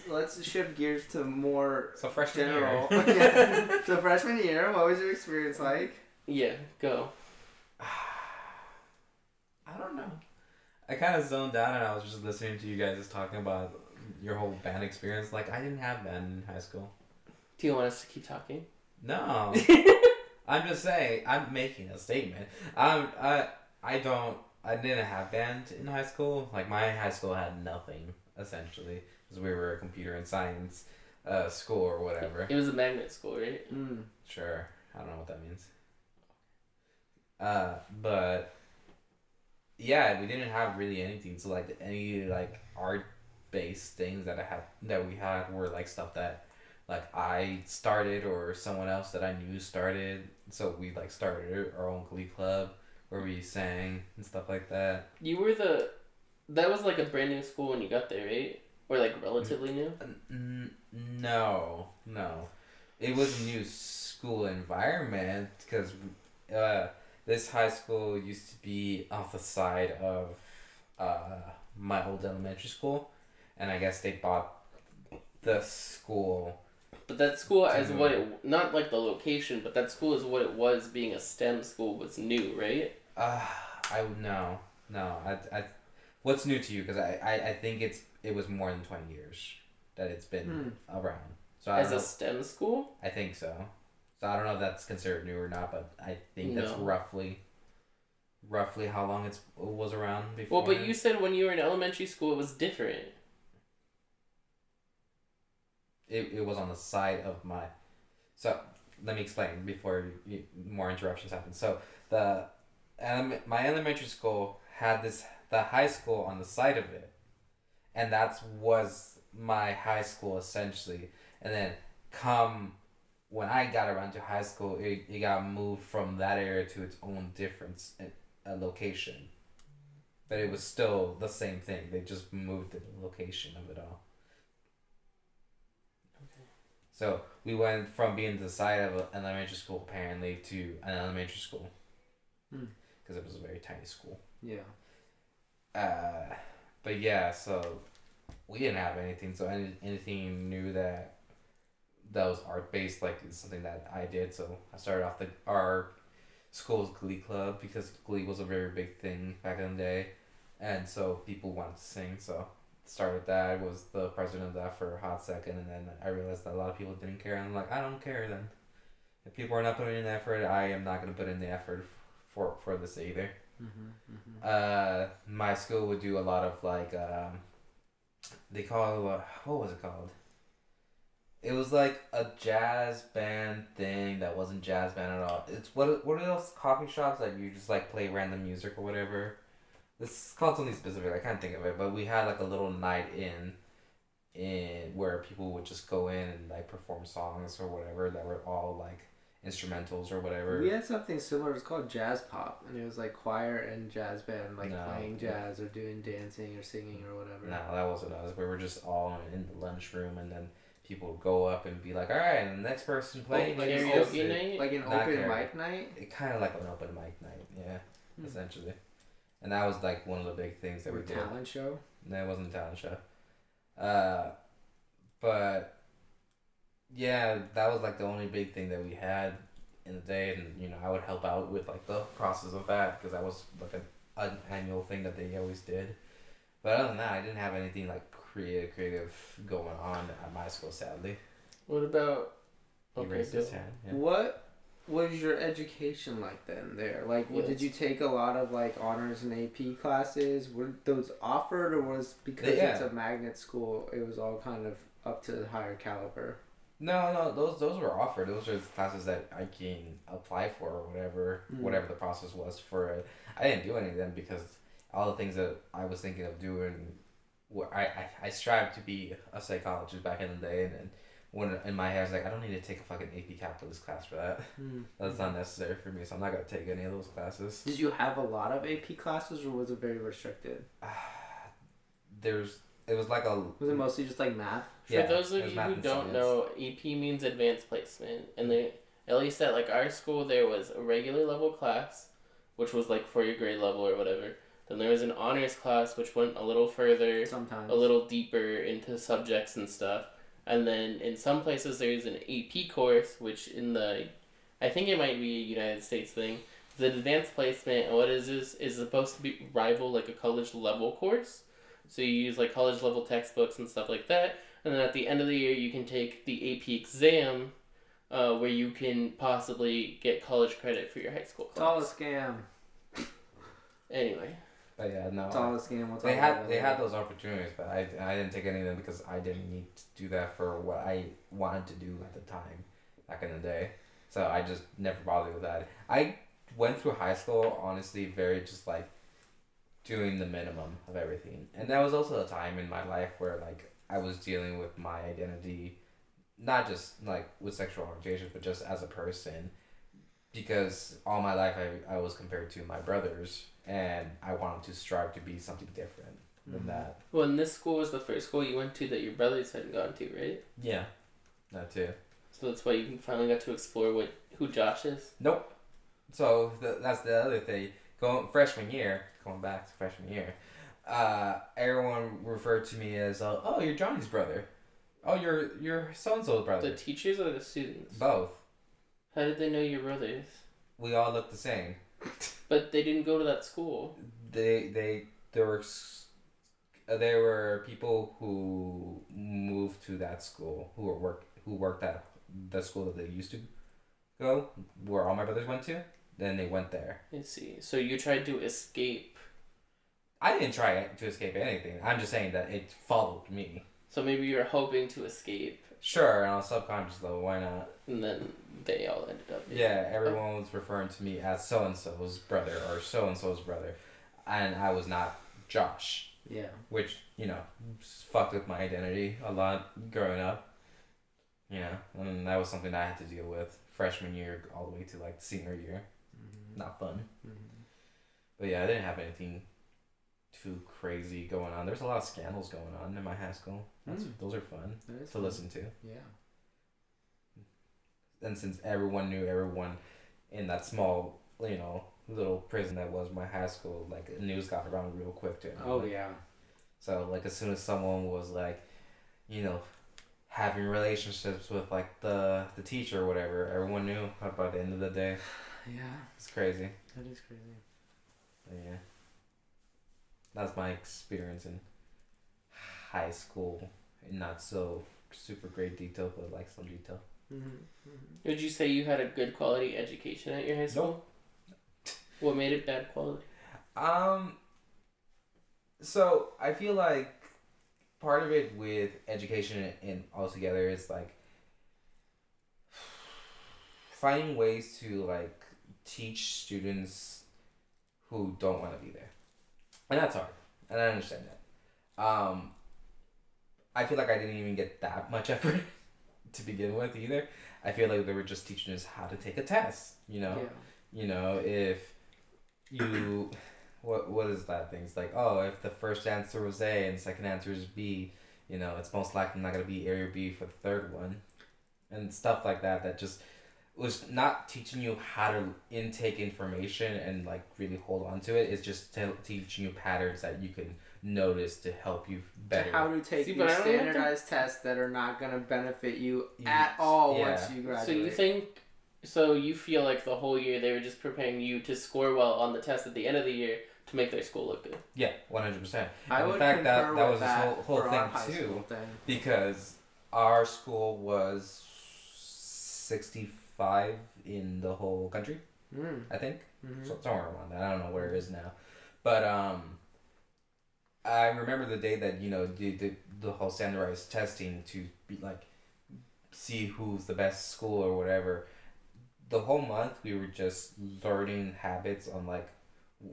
Let's shift gears to more freshman general. year. Yeah. So freshman year, what was your experience like? Yeah, go. I don't know. I kind of zoned out and I was just listening to you guys just talking about your whole band experience. Like, I didn't have band in high school. Do you want us to keep talking? No. I'm just saying, I'm making a statement. I didn't have band in high school. Like, my high school had nothing, essentially, because we were a computer and science school or whatever. It was a magnet school, right? Sure. I don't know what that means. But yeah, we didn't have really anything. So like any like art based things that we had were like stuff that like I started or someone else that I knew started. So we like started our own glee club where we sang and stuff like that. You were that was like a brand new school when you got there, right? Or like relatively new? No. It was a new school environment because this high school used to be off the side of my old elementary school, and I guess they bought the school. But that school is what it, not like the location, but that school is what it was being a STEM school was new, right? No. I what's new to you? Because I think it was more than 20 years that it's been around. So as a STEM school? I think so. So I don't know if that's considered new or not, but I think that's roughly how long it was around before. Well, but you said when you were in elementary school it was different. It was on the side of my... So, let me explain before more interruptions happen. So, my elementary school had the high school on the side of it. And that was my high school, essentially. And then when I got around to high school, it got moved from that area to its own different location. But it was still the same thing. They just moved the location of it all. Okay. So we went from being the side of an elementary school, apparently, to an elementary school. Because it was a very tiny school. Yeah. But yeah, so we didn't have anything. So anything new that was art based, like, is something that I did. So I started off our school's glee club because glee was a very big thing back in the day, and so people wanted to sing. So started that. I was the president of that for a hot second, and then I realized that a lot of people didn't care, and I'm like, I don't care then. If people are not putting in the effort, I am not going to put in the effort for this either. My school would do a lot of like they call what was it called? It was like a jazz band thing that wasn't jazz band at all. It's what are those coffee shops that you just like play random music or whatever? It's called something specific. I can't think of it, but we had like a little night in where people would just go in and like perform songs or whatever that were all like instrumentals or whatever. We had something similar. It's called jazz pop, and it was like choir and jazz band, like playing jazz or doing dancing or singing or whatever. No, that wasn't us. We were just all in the lunchroom, and then people would go up and be like, all right, and the next person playing. Like an open mic night? It kind of like an open mic night, yeah, essentially. And that was like one of the big things that we did. Talent show? No, it wasn't a talent show. But yeah, that was like the only big thing that we had in the day, and I would help out with like the process of that because that was like an annual thing that they always did. But other than that, I didn't have anything like creative going on at my school, sadly. What about? He Okay, raised go. his hand. Yeah. What was your education like then there? Like, did you take a lot of like honors and AP classes? Were those offered, or was because it's a magnet school, it was all kind of up to the higher caliber? No, those were offered. Those are the classes that I can apply for or whatever the process was for it. I didn't do any of them because all the things that I was thinking of doing, I strived to be a psychologist back in the day, and then when in my head I was like, I don't need to take a fucking AP Calculus class for that. That's not necessary for me, so I'm not gonna take any of those classes. Did you have a lot of AP classes, or was it very restricted? It was like a. Was it mostly just like math? For those of you who don't know, AP means advanced placement, and at least at like our school, there was a regular level class, which was like for your grade level or whatever. Then there was an honors class, which went a little further, sometimes a little deeper into subjects and stuff. And then in some places there's an AP course, which I think it might be a United States thing. The advanced placement, and what is supposed to be rival like a college level course. So you use like college level textbooks and stuff like that. And then at the end of the year, you can take the AP exam, where you can possibly get college credit for your high school class. It's all a scam. Anyway. But yeah, no. It's all a scam. They had those opportunities, but I didn't take any of them because I didn't need to do that for what I wanted to do at the time, back in the day. So I just never bothered with that. I went through high school honestly very just like doing the minimum of everything, and that was also a time in my life where like I was dealing with my identity, not just like with sexual orientation, but just as a person, because all my life I was compared to my brothers, and I wanted to strive to be something different than that. Well, and this school was the first school you went to that your brothers hadn't gone to, right? Yeah, that too. So that's why you finally got to explore who Josh is? Nope. So that's the other thing. Going back to freshman year, everyone referred to me as, oh, you're Johnny's brother. Oh, you're so-and-so's brother. The teachers or the students? Both. How did they know your brothers? We all look the same. But they didn't go to that school. There were people who moved to that school who worked at the school that they used to go, where all my brothers went to. Then they went there. I see. So you tried to escape. I didn't try to escape anything. I'm just saying that it followed me. So maybe you were hoping to escape. Sure, on a subconscious level, why not? And then they all ended up. Yeah, everyone was referring to me as so-and-so's brother or so-and-so's brother. And I was not Josh. Yeah. Which, fucked with my identity a lot growing up. And that was something that I had to deal with freshman year all the way to like senior year. Mm-hmm. Not fun. Mm-hmm. But yeah, I didn't have anything too crazy going on. There's a lot of scandals going on in my high school. Those are fun to listen to. Yeah. And since everyone knew everyone in that small, little prison that was my high school, like news got around real quick to everyone. Oh yeah. So like as soon as someone was like, having relationships with like the teacher or whatever, everyone knew by the end of the day. Yeah. It's crazy. That is crazy. But yeah. That's my experience in high school. Not so super great detail, but like some detail. Mm-hmm. Mm-hmm. Would you say you had a good quality education at your high school? Nope. What made it bad quality? So I feel like part of it with education and altogether is like finding ways to like teach students who don't want to be there, and that's hard, and I understand that. I feel like I didn't even get that much effort to begin with either. I feel like they were just teaching us how to take a test. Yeah. If you what is that thing? It's like, oh, if the first answer was A and the second answer is B, it's most likely not going to be A or B for the third one. And stuff like that that just was not teaching you how to intake information and like really hold on to it. It's just teaching you patterns that you can notice to help you better. How to take See, these standardized tests that are not going to benefit you at all once you graduate. So you feel like the whole year they were just preparing you to score well on the test at the end of the year to make their school look good? Yeah, 100%. I would in fact, that concur was with this that whole for our thing high too, school thing. because our school was 65 in the whole country, I think. So, somewhere around that. I don't know where it is now. But I remember the day that, the whole standardized testing to be like, see who's the best school or whatever. The whole month we were just learning habits on like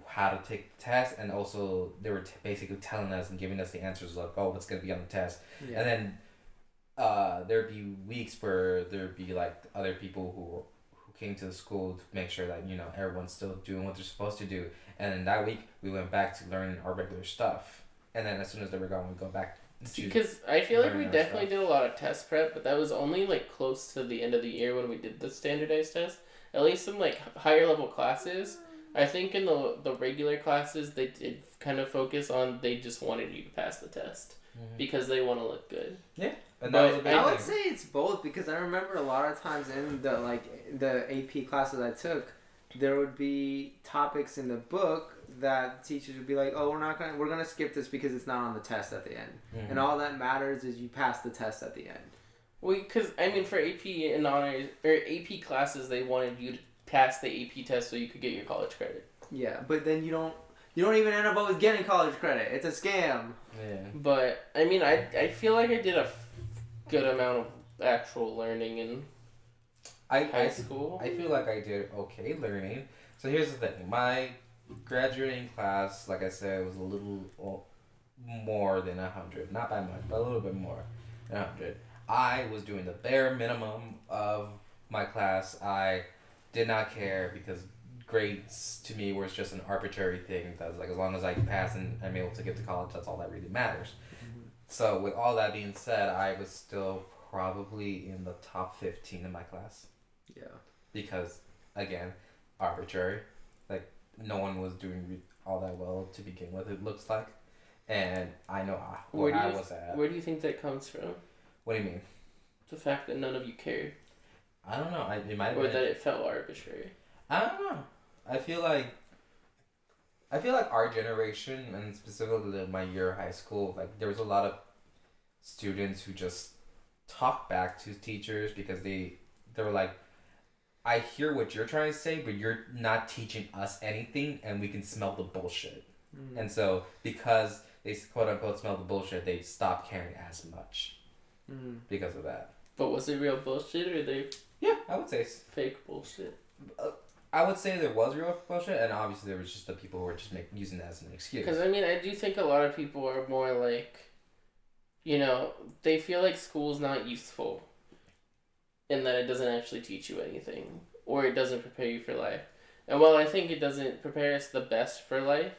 how to take the test, and also they were basically telling us and giving us the answers like, oh, what's going to be on the test. Yeah. And then there'd be weeks where there'd be like other people who came to the school to make sure that everyone's still doing what they're supposed to do. And then that week we went back to learning our regular stuff, and then as soon as they were gone, we go back. Because I feel like we definitely did a lot of test prep, but that was only like close to the end of the year when we did the standardized test. At least in like higher level classes, I think in the regular classes they did kind of focus on, they just wanted you to pass the test because they want to look good. Yeah. And that was a big thing. I would say it's both, because I remember a lot of times in the AP classes I took, there would be topics in the book that teachers would be like, oh, we're gonna skip this because it's not on the test at the end, and all that matters is you pass the test at the end. Well, because I mean, for AP and honors or AP classes, they wanted you to pass the AP test so you could get your college credit. Yeah, but then you don't even end up always getting college credit. It's a scam. Yeah. But I mean, I feel like I did a good amount of actual learning in high school. I feel like I did okay learning. So here's the thing. My graduating class, like I said, was a little more than 100. Not by much, but a little bit more than 100. I was doing the bare minimum of my class. I did not care because grades to me was just an arbitrary thing. That was like, as long as I can pass and I'm able to get to college, that's all that really matters. So with all that being said, I was still probably in the top 15 in my class. Yeah. Because, again, arbitrary. Like, no one was doing all that well to begin with, it looks like. And I know where I was at. Where do you think that comes from? What do you mean? The fact that none of you cared. I don't know. It might have been. Or that it felt arbitrary. I don't know. I feel like our generation, and specifically my year of high school, like there was a lot of students who just talk back to teachers because they were like, I hear what you're trying to say, but you're not teaching us anything, and we can smell the bullshit. And so because they quote unquote smell the bullshit, they stopped caring as much because of that. But was it real bullshit, or they? Yeah, I would say fake bullshit. I would say there was real bullshit, and obviously there was just the people who were just using that as an excuse. Because I mean, I do think a lot of people are more like, they feel like school's not useful, and that it doesn't actually teach you anything, or it doesn't prepare you for life. And while I think it doesn't prepare us the best for life,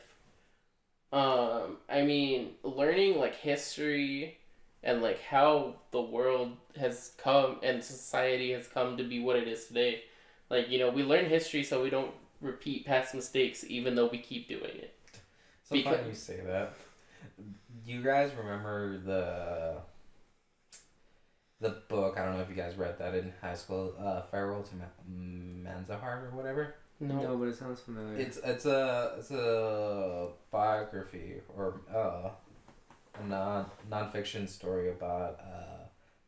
I mean, learning like history and like how the world has come and society has come to be what it is today. Like, we learn history so we don't repeat past mistakes, even though we keep doing it. So funny you say that. You guys remember the book? I don't know if you guys read that in high school. Farewell to Manzahar or whatever. No, but it sounds familiar. It's a biography or a non-fiction story about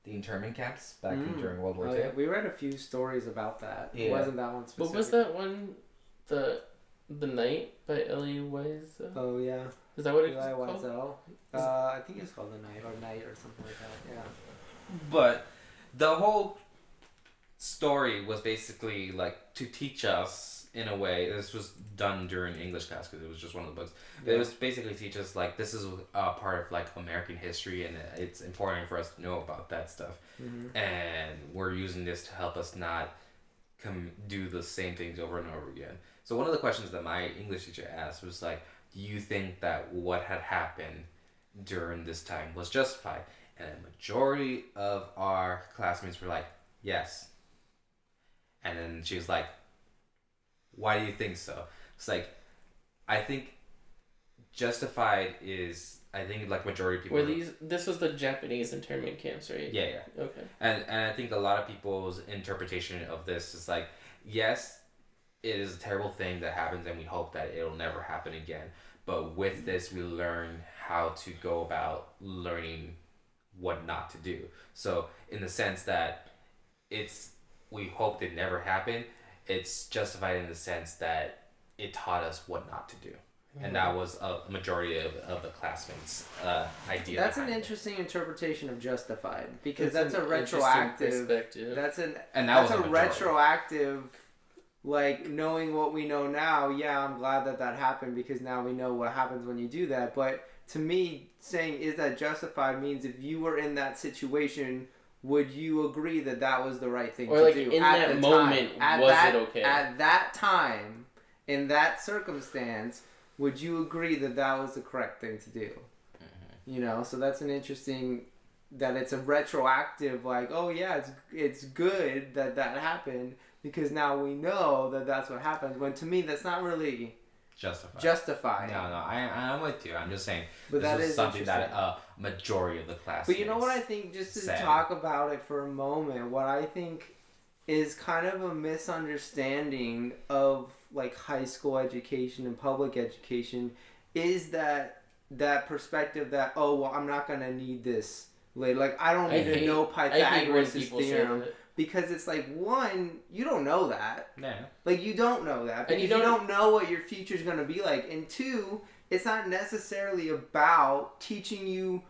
the internment camps back during World War II. Yeah. We read a few stories about that. Yeah. It wasn't that one specific. What was that one? The Night by Elie Wiesel? Oh, yeah. Is that what it's called? I think it's called The Night or something like that, yeah. But the whole story was basically like to teach us, in a way, this was done during English class because it was just one of the books. Yeah. It was basically teach us like this is a part of like American history, and it's important for us to know about that stuff. And we're using this to help us not do the same things over and over again. So one of the questions that my English teacher asked was like, do you think that what had happened during this time was justified? And a majority of our classmates were like, yes. And then she was like, why do you think so? It's like, I think justified is, I think, like majority of people. This was the Japanese internment camps, right? Yeah. Okay. And I think a lot of people's interpretation of this is like, yes, it is a terrible thing that happens, and we hope that it'll never happen again. But with this, we learn how to go about learning what not to do. So in the sense that we hoped it never happened, it's justified in the sense that it taught us what not to do. And that was a majority of the classmates' idea. That's an interesting interpretation of justified, because that's a retroactive. That's a retroactive, like, knowing what we know now. Yeah, I'm glad that happened, because now we know what happens when you do that. But to me, saying is that justified means if you were in that situation, would you agree that was the right thing to do? Or like in that moment, was it okay? At that time, in that circumstance, would you agree that was the correct thing to do? Mm-hmm. You know, so that's an interesting, that it's a retroactive, like, oh yeah, it's good that happened, because now we know that that's what happens. When to me, that's not really justified. No, I'm with you. I'm just saying, but that is something that a majority of the class. But you know what I think, just to talk about it for a moment, what I think is kind of a misunderstanding of like high school education and public education is that perspective that, oh well, I'm not gonna need this later. Like, I don't need to know Pythagoras' theorem, because it's like, one, you don't know that. Yeah. Like, you don't know that, because you don't know what your future's gonna be like. And two, it's not necessarily about teaching you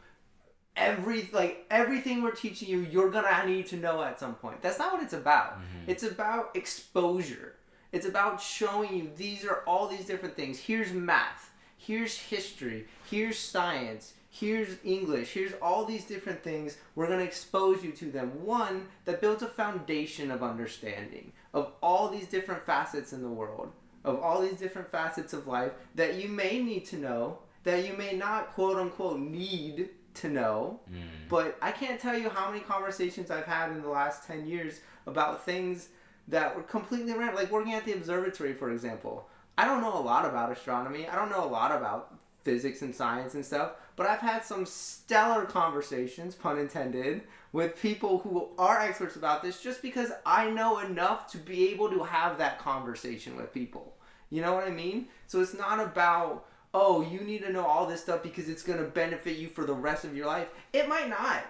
everything we're teaching you, you're gonna need to know at some point. That's not what it's about. Mm-hmm. It's about exposure. It's about showing you these are all these different things. Here's math. Here's history. Here's science. Here's English. Here's all these different things. We're going to expose you to them. One, that builds a foundation of understanding of all these different facets in the world, of all these different facets of life that you may need to know, that you may not, quote unquote, need to know. But I can't tell you how many conversations I've had in the last 10 years about things that were completely random. Like working at the observatory, for example. I don't know a lot about astronomy. I don't know a lot about physics and science and stuff. But I've had some stellar conversations, pun intended, with people who are experts about this, just because I know enough to be able to have that conversation with people. You know what I mean? So it's not about, oh, you need to know all this stuff because it's going to benefit you for the rest of your life. It might not.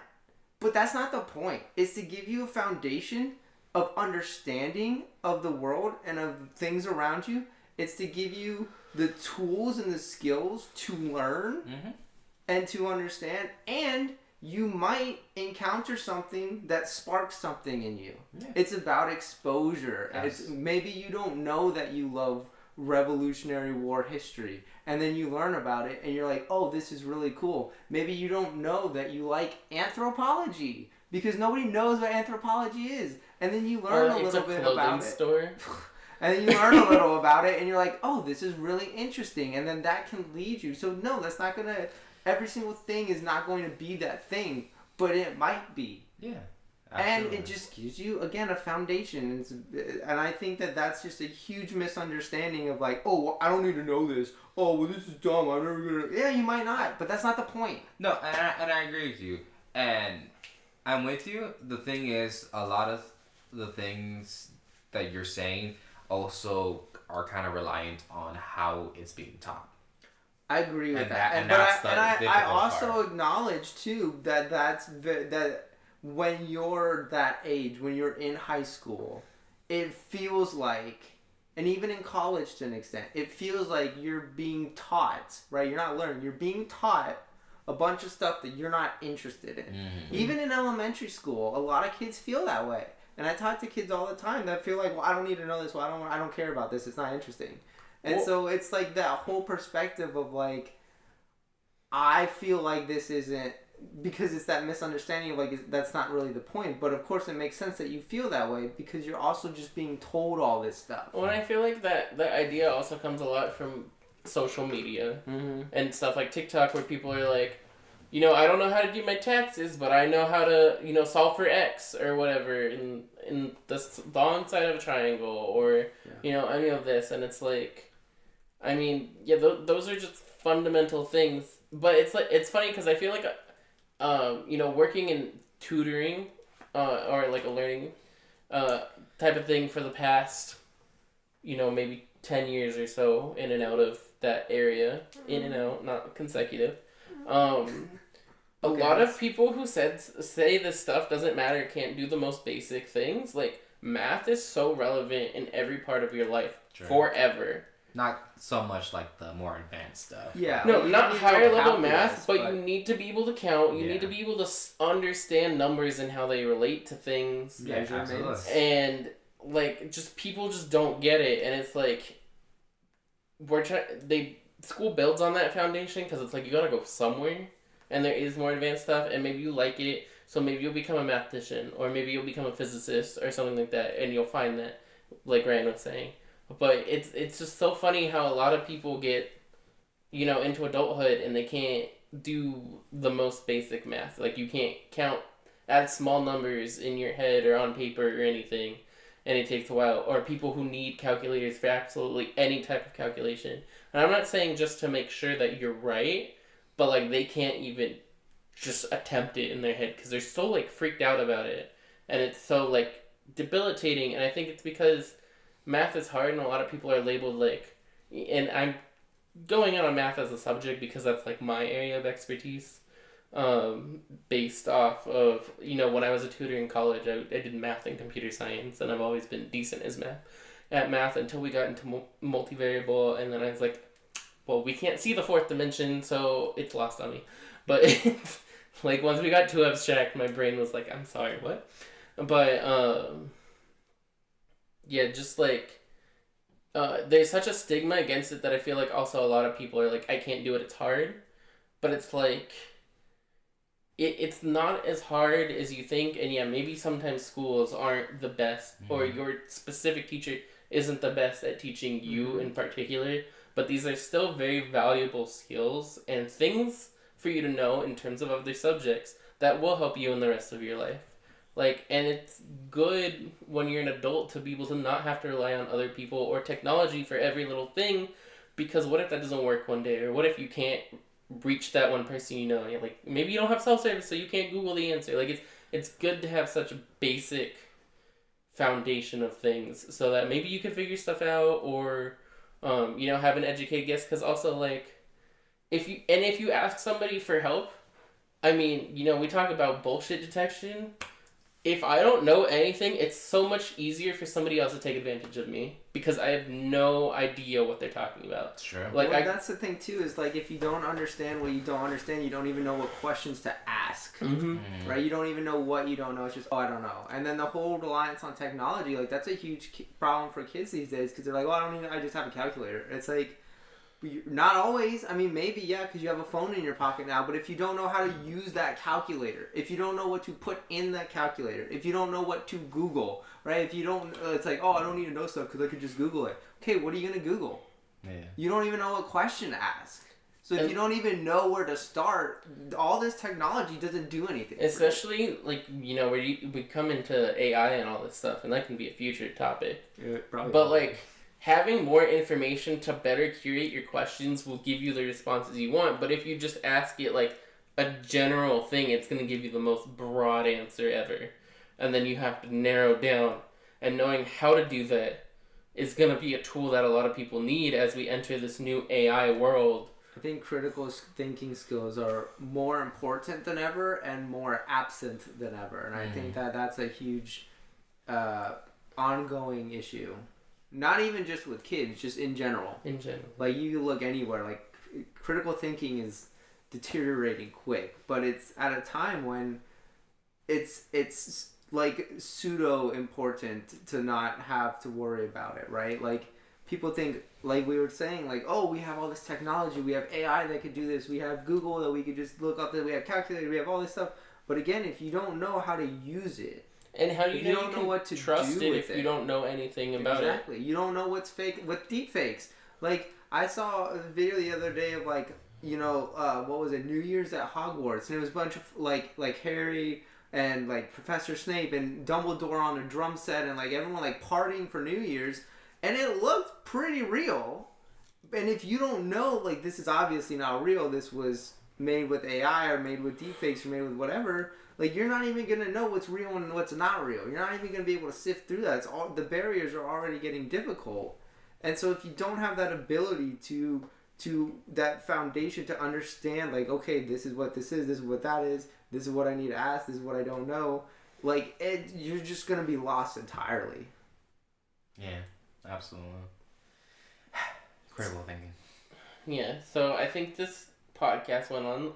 But that's not the point. It's to give you a foundation of understanding of the world and of things around you. It's to give you the tools and the skills to learn and to understand. And you might encounter something that sparks something in you. Yeah. It's about exposure. Yes. Maybe you don't know that you love Revolutionary War history, and then you learn about it and you're like, oh, this is really cool. Maybe you don't know that you like anthropology, because nobody knows what anthropology is, and then you learn a little bit about it. And then you learn a little about it and you're like, oh, this is really interesting, and then that can lead you. So no, that's not gonna, every single thing is not going to be that thing, but it might be. Yeah. Absolutely. And it just gives you, again, a foundation. And I think that that's just a huge misunderstanding of like, oh, well, I don't need to know this. Oh, well, this is dumb. I'm never going to... Yeah, you might not, but that's not the point. No, and I agree with you. And I'm with you. The thing is, a lot of the things that you're saying also are kind of reliant on how it's being taught. I agree with that. And I also acknowledge, too, that when you're that age, when you're in high school, it feels like, and even in college to an extent, it feels like you're being taught, right? You're not learning. You're being taught a bunch of stuff that you're not interested in. Mm-hmm. Even in elementary school, a lot of kids feel that way. And I talk to kids all the time that feel like, well, I don't need to know this. Well, I don't care about this. It's not interesting. And so it's like that whole perspective of like, I feel like this isn't, because it's that misunderstanding of like, that's not really the point. But of course it makes sense that you feel that way because you're also just being told all this stuff. Well, and I feel like that idea also comes a lot from social media and stuff like TikTok, where people are like, you know, I don't know how to do my taxes, but I know how to, you know, solve for X or whatever in the long side of a triangle, or, you know, any of this. And it's like, I mean, yeah, those are just fundamental things. But it's funny because I feel like, working in tutoring, or like a learning, type of thing for the past, maybe 10 years or so, in and out of that area, in and out, not consecutive. A lot of people who say this stuff doesn't matter, can't do the most basic things. Like, math is so relevant in every part of your life, forever. Not so much like the more advanced stuff. Yeah. No, not higher level math, but you need to be able to count. You need to be able to understand numbers and how they relate to things. Measurements. And, like, people just don't get it. And it's like, school builds on that foundation because it's like, you gotta go somewhere. And there is more advanced stuff, and maybe you like it, so maybe you'll become a mathematician, or maybe you'll become a physicist, or something like that, and you'll find that, like Ryan was saying. But it's just so funny how a lot of people get, into adulthood, and they can't do the most basic math. Like, you can't add small numbers in your head or on paper or anything, and it takes a while. Or people who need calculators for absolutely any type of calculation. And I'm not saying just to make sure that you're right, but, like, they can't even just attempt it in their head because they're so, like, freaked out about it. And it's so, like, debilitating. And I think it's because math is hard and a lot of people are labeled, like... And I'm going on math as a subject because that's, like, my area of expertise. Based off of, when I was a tutor in college, I did math and computer science. And I've always been decent at math until we got into multivariable. And then I was like... Well, we can't see the fourth dimension, so it's lost on me. But, like, once we got too abstract, my brain was like, I'm sorry, what? But, just, like, there's such a stigma against it that I feel like also a lot of people are like, I can't do it, it's hard. But it's like, it's not as hard as you think, and yeah, maybe sometimes schools aren't the best, or your specific teacher isn't the best at teaching you in particular. But these are still very valuable skills and things for you to know in terms of other subjects that will help you in the rest of your life. Like, and it's good when you're an adult to be able to not have to rely on other people or technology for every little thing, because what if that doesn't work one day? Or what if you can't reach that one person You're like, maybe you don't have self-service, so you can't Google the answer. Like, it's good to have such a basic foundation of things so that maybe you can figure stuff out, or... have an educated guess, because also, like, if you ask somebody for help, I mean, we talk about bullshit detection. If I don't know anything, it's so much easier for somebody else to take advantage of me, because I have no idea what they're talking about. Sure. Like, that's the thing, too, is, like, if you don't understand what you don't understand, you don't even know what questions to ask, right? You don't even know what you don't know. It's just, I don't know. And then the whole reliance on technology, like, that's a huge problem for kids these days, because they're like, I just have a calculator. It's like, not always. I mean, maybe, yeah, because you have a phone in your pocket now, but if you don't know how to use that calculator, if you don't know what to put in that calculator, if you don't know what to Google, right? If you don't, it's like, I don't need to know stuff because I could just Google it. Okay, what are you going to Google? Yeah. You don't even know what question to ask. So if you don't even know where to start, all this technology doesn't do anything. Especially, like, where we come into AI and all this stuff, and that can be a future topic. Yeah, probably. But, like... Having more information to better curate your questions will give you the responses you want, but if you just ask it like a general thing, it's going to give you the most broad answer ever. And then you have to narrow down, and knowing how to do that is going to be a tool that a lot of people need as we enter this new AI world. I think critical thinking skills are more important than ever and more absent than ever. And I think that that's a huge ongoing issue. Not even just with kids, just in general. In general. Like, you look anywhere, like, critical thinking is deteriorating quick. But it's at a time when it's like, pseudo-important to not have to worry about it, right? Like, people think, like we were saying, like, we have all this technology. We have AI that could do this. We have Google that we could just look up. That we have calculator. We have all this stuff. But again, if you don't know how to use it, and how do you don't know what to trust do it if you don't know anything about it? Exactly. You don't know what's fake, with deep fakes. Like, I saw a video the other day of, like, what was it, New Year's at Hogwarts, and it was a bunch of, like Harry and, like, Professor Snape and Dumbledore on a drum set, and, like, everyone, like, partying for New Year's, and it looked pretty real. And if you don't know, like, this is obviously not real, this was made with AI or made with deepfakes or made with whatever, like, you're not even going to know what's real and what's not real. You're not even going to be able to sift through that. It's all, the barriers are already getting difficult. And so if you don't have that ability to that foundation to understand, like, okay, this is what this is what that is, this is what I need to ask, this is what I don't know, like, you're just going to be lost entirely. Yeah, absolutely. Critical thinking. Yeah, so I think this podcast went on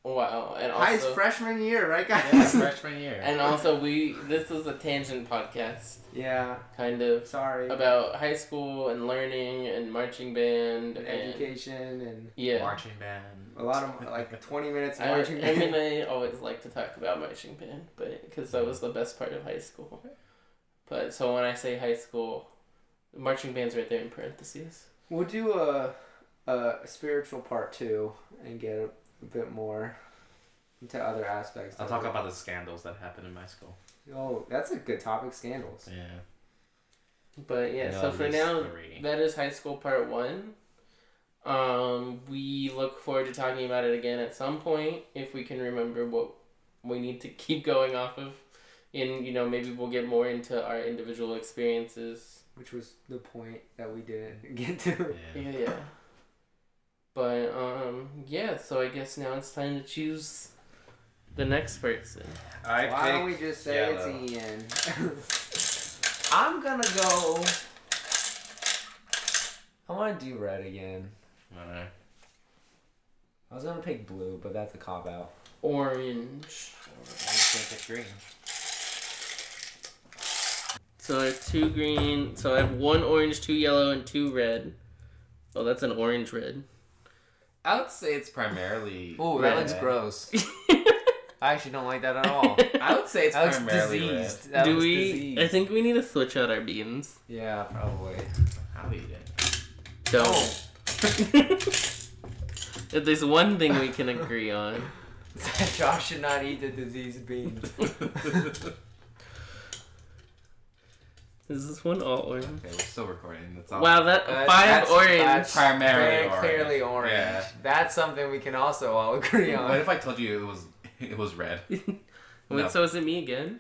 a while, and also Highest freshman year, right, guys? Yeah, freshman year. And also this was a tangent podcast, Yeah. kind of Sorry. about high school and learning and marching band And education and yeah, marching band. a lot of, like, 20 minutes of I marching band. mean, I always like to talk about marching band, but because that was the best part of high school. But so when I say high school, marching band's right there in parentheses. We'll do a spiritual part 2 and get a bit more into other aspects. I'll talk about the scandals that happened in my school. Oh, that's a good topic, scandals. Yeah. But yeah, No, so for now, 3. that is high school part 1. We look forward to talking about it again at some point if we can remember what we need to keep going off of. And, maybe we'll get more into our individual experiences. Which was the point that we didn't get to. Yeah. But, yeah, so I guess now it's time to choose the next person. Why don't we just say it's Ian? I'm gonna go... I want to do red again. Alright. I was gonna pick blue, but that's a cop-out. Orange. I'm just gonna pick green. So I have 2 green. So I have 1 orange, 2 yellow, and 2 red. Oh, that's an orange red. I would say it's primarily. Ooh, red. that looks gross. I actually don't like that at all. I would say it's That looks primarily diseased. red. That Do looks we? diseased. I think we need to switch out our beans. Yeah, probably. I'll eat it. Don't. If there's one thing we can agree on. Josh should not eat the diseased beans. Is this one all orange? Okay, we're still recording. That's all. Wow, that's orange. That's Primarily very orange. clearly orange. Yeah. That's something we can also all agree on. What if I told you it was red? Wait, No. so is it me again?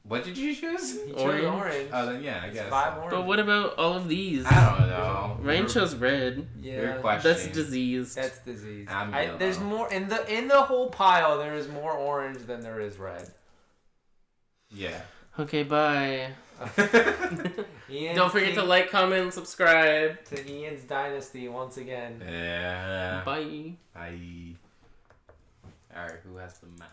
What did you choose? You chose Orange? orange. Oh, then yeah, I It's guess. 5 orange. But what about all of these? I don't know. Ryan chose red. You're Yeah, questioning. That's diseased. that's diseased. I'm yellow. There's more in the whole pile. There is more orange than there is red. Yeah. Okay, bye. Ian, Don't forget to like, comment, and subscribe. to Ian's dynasty once again. Yeah. Bye. Bye. Alright, who has the mouse?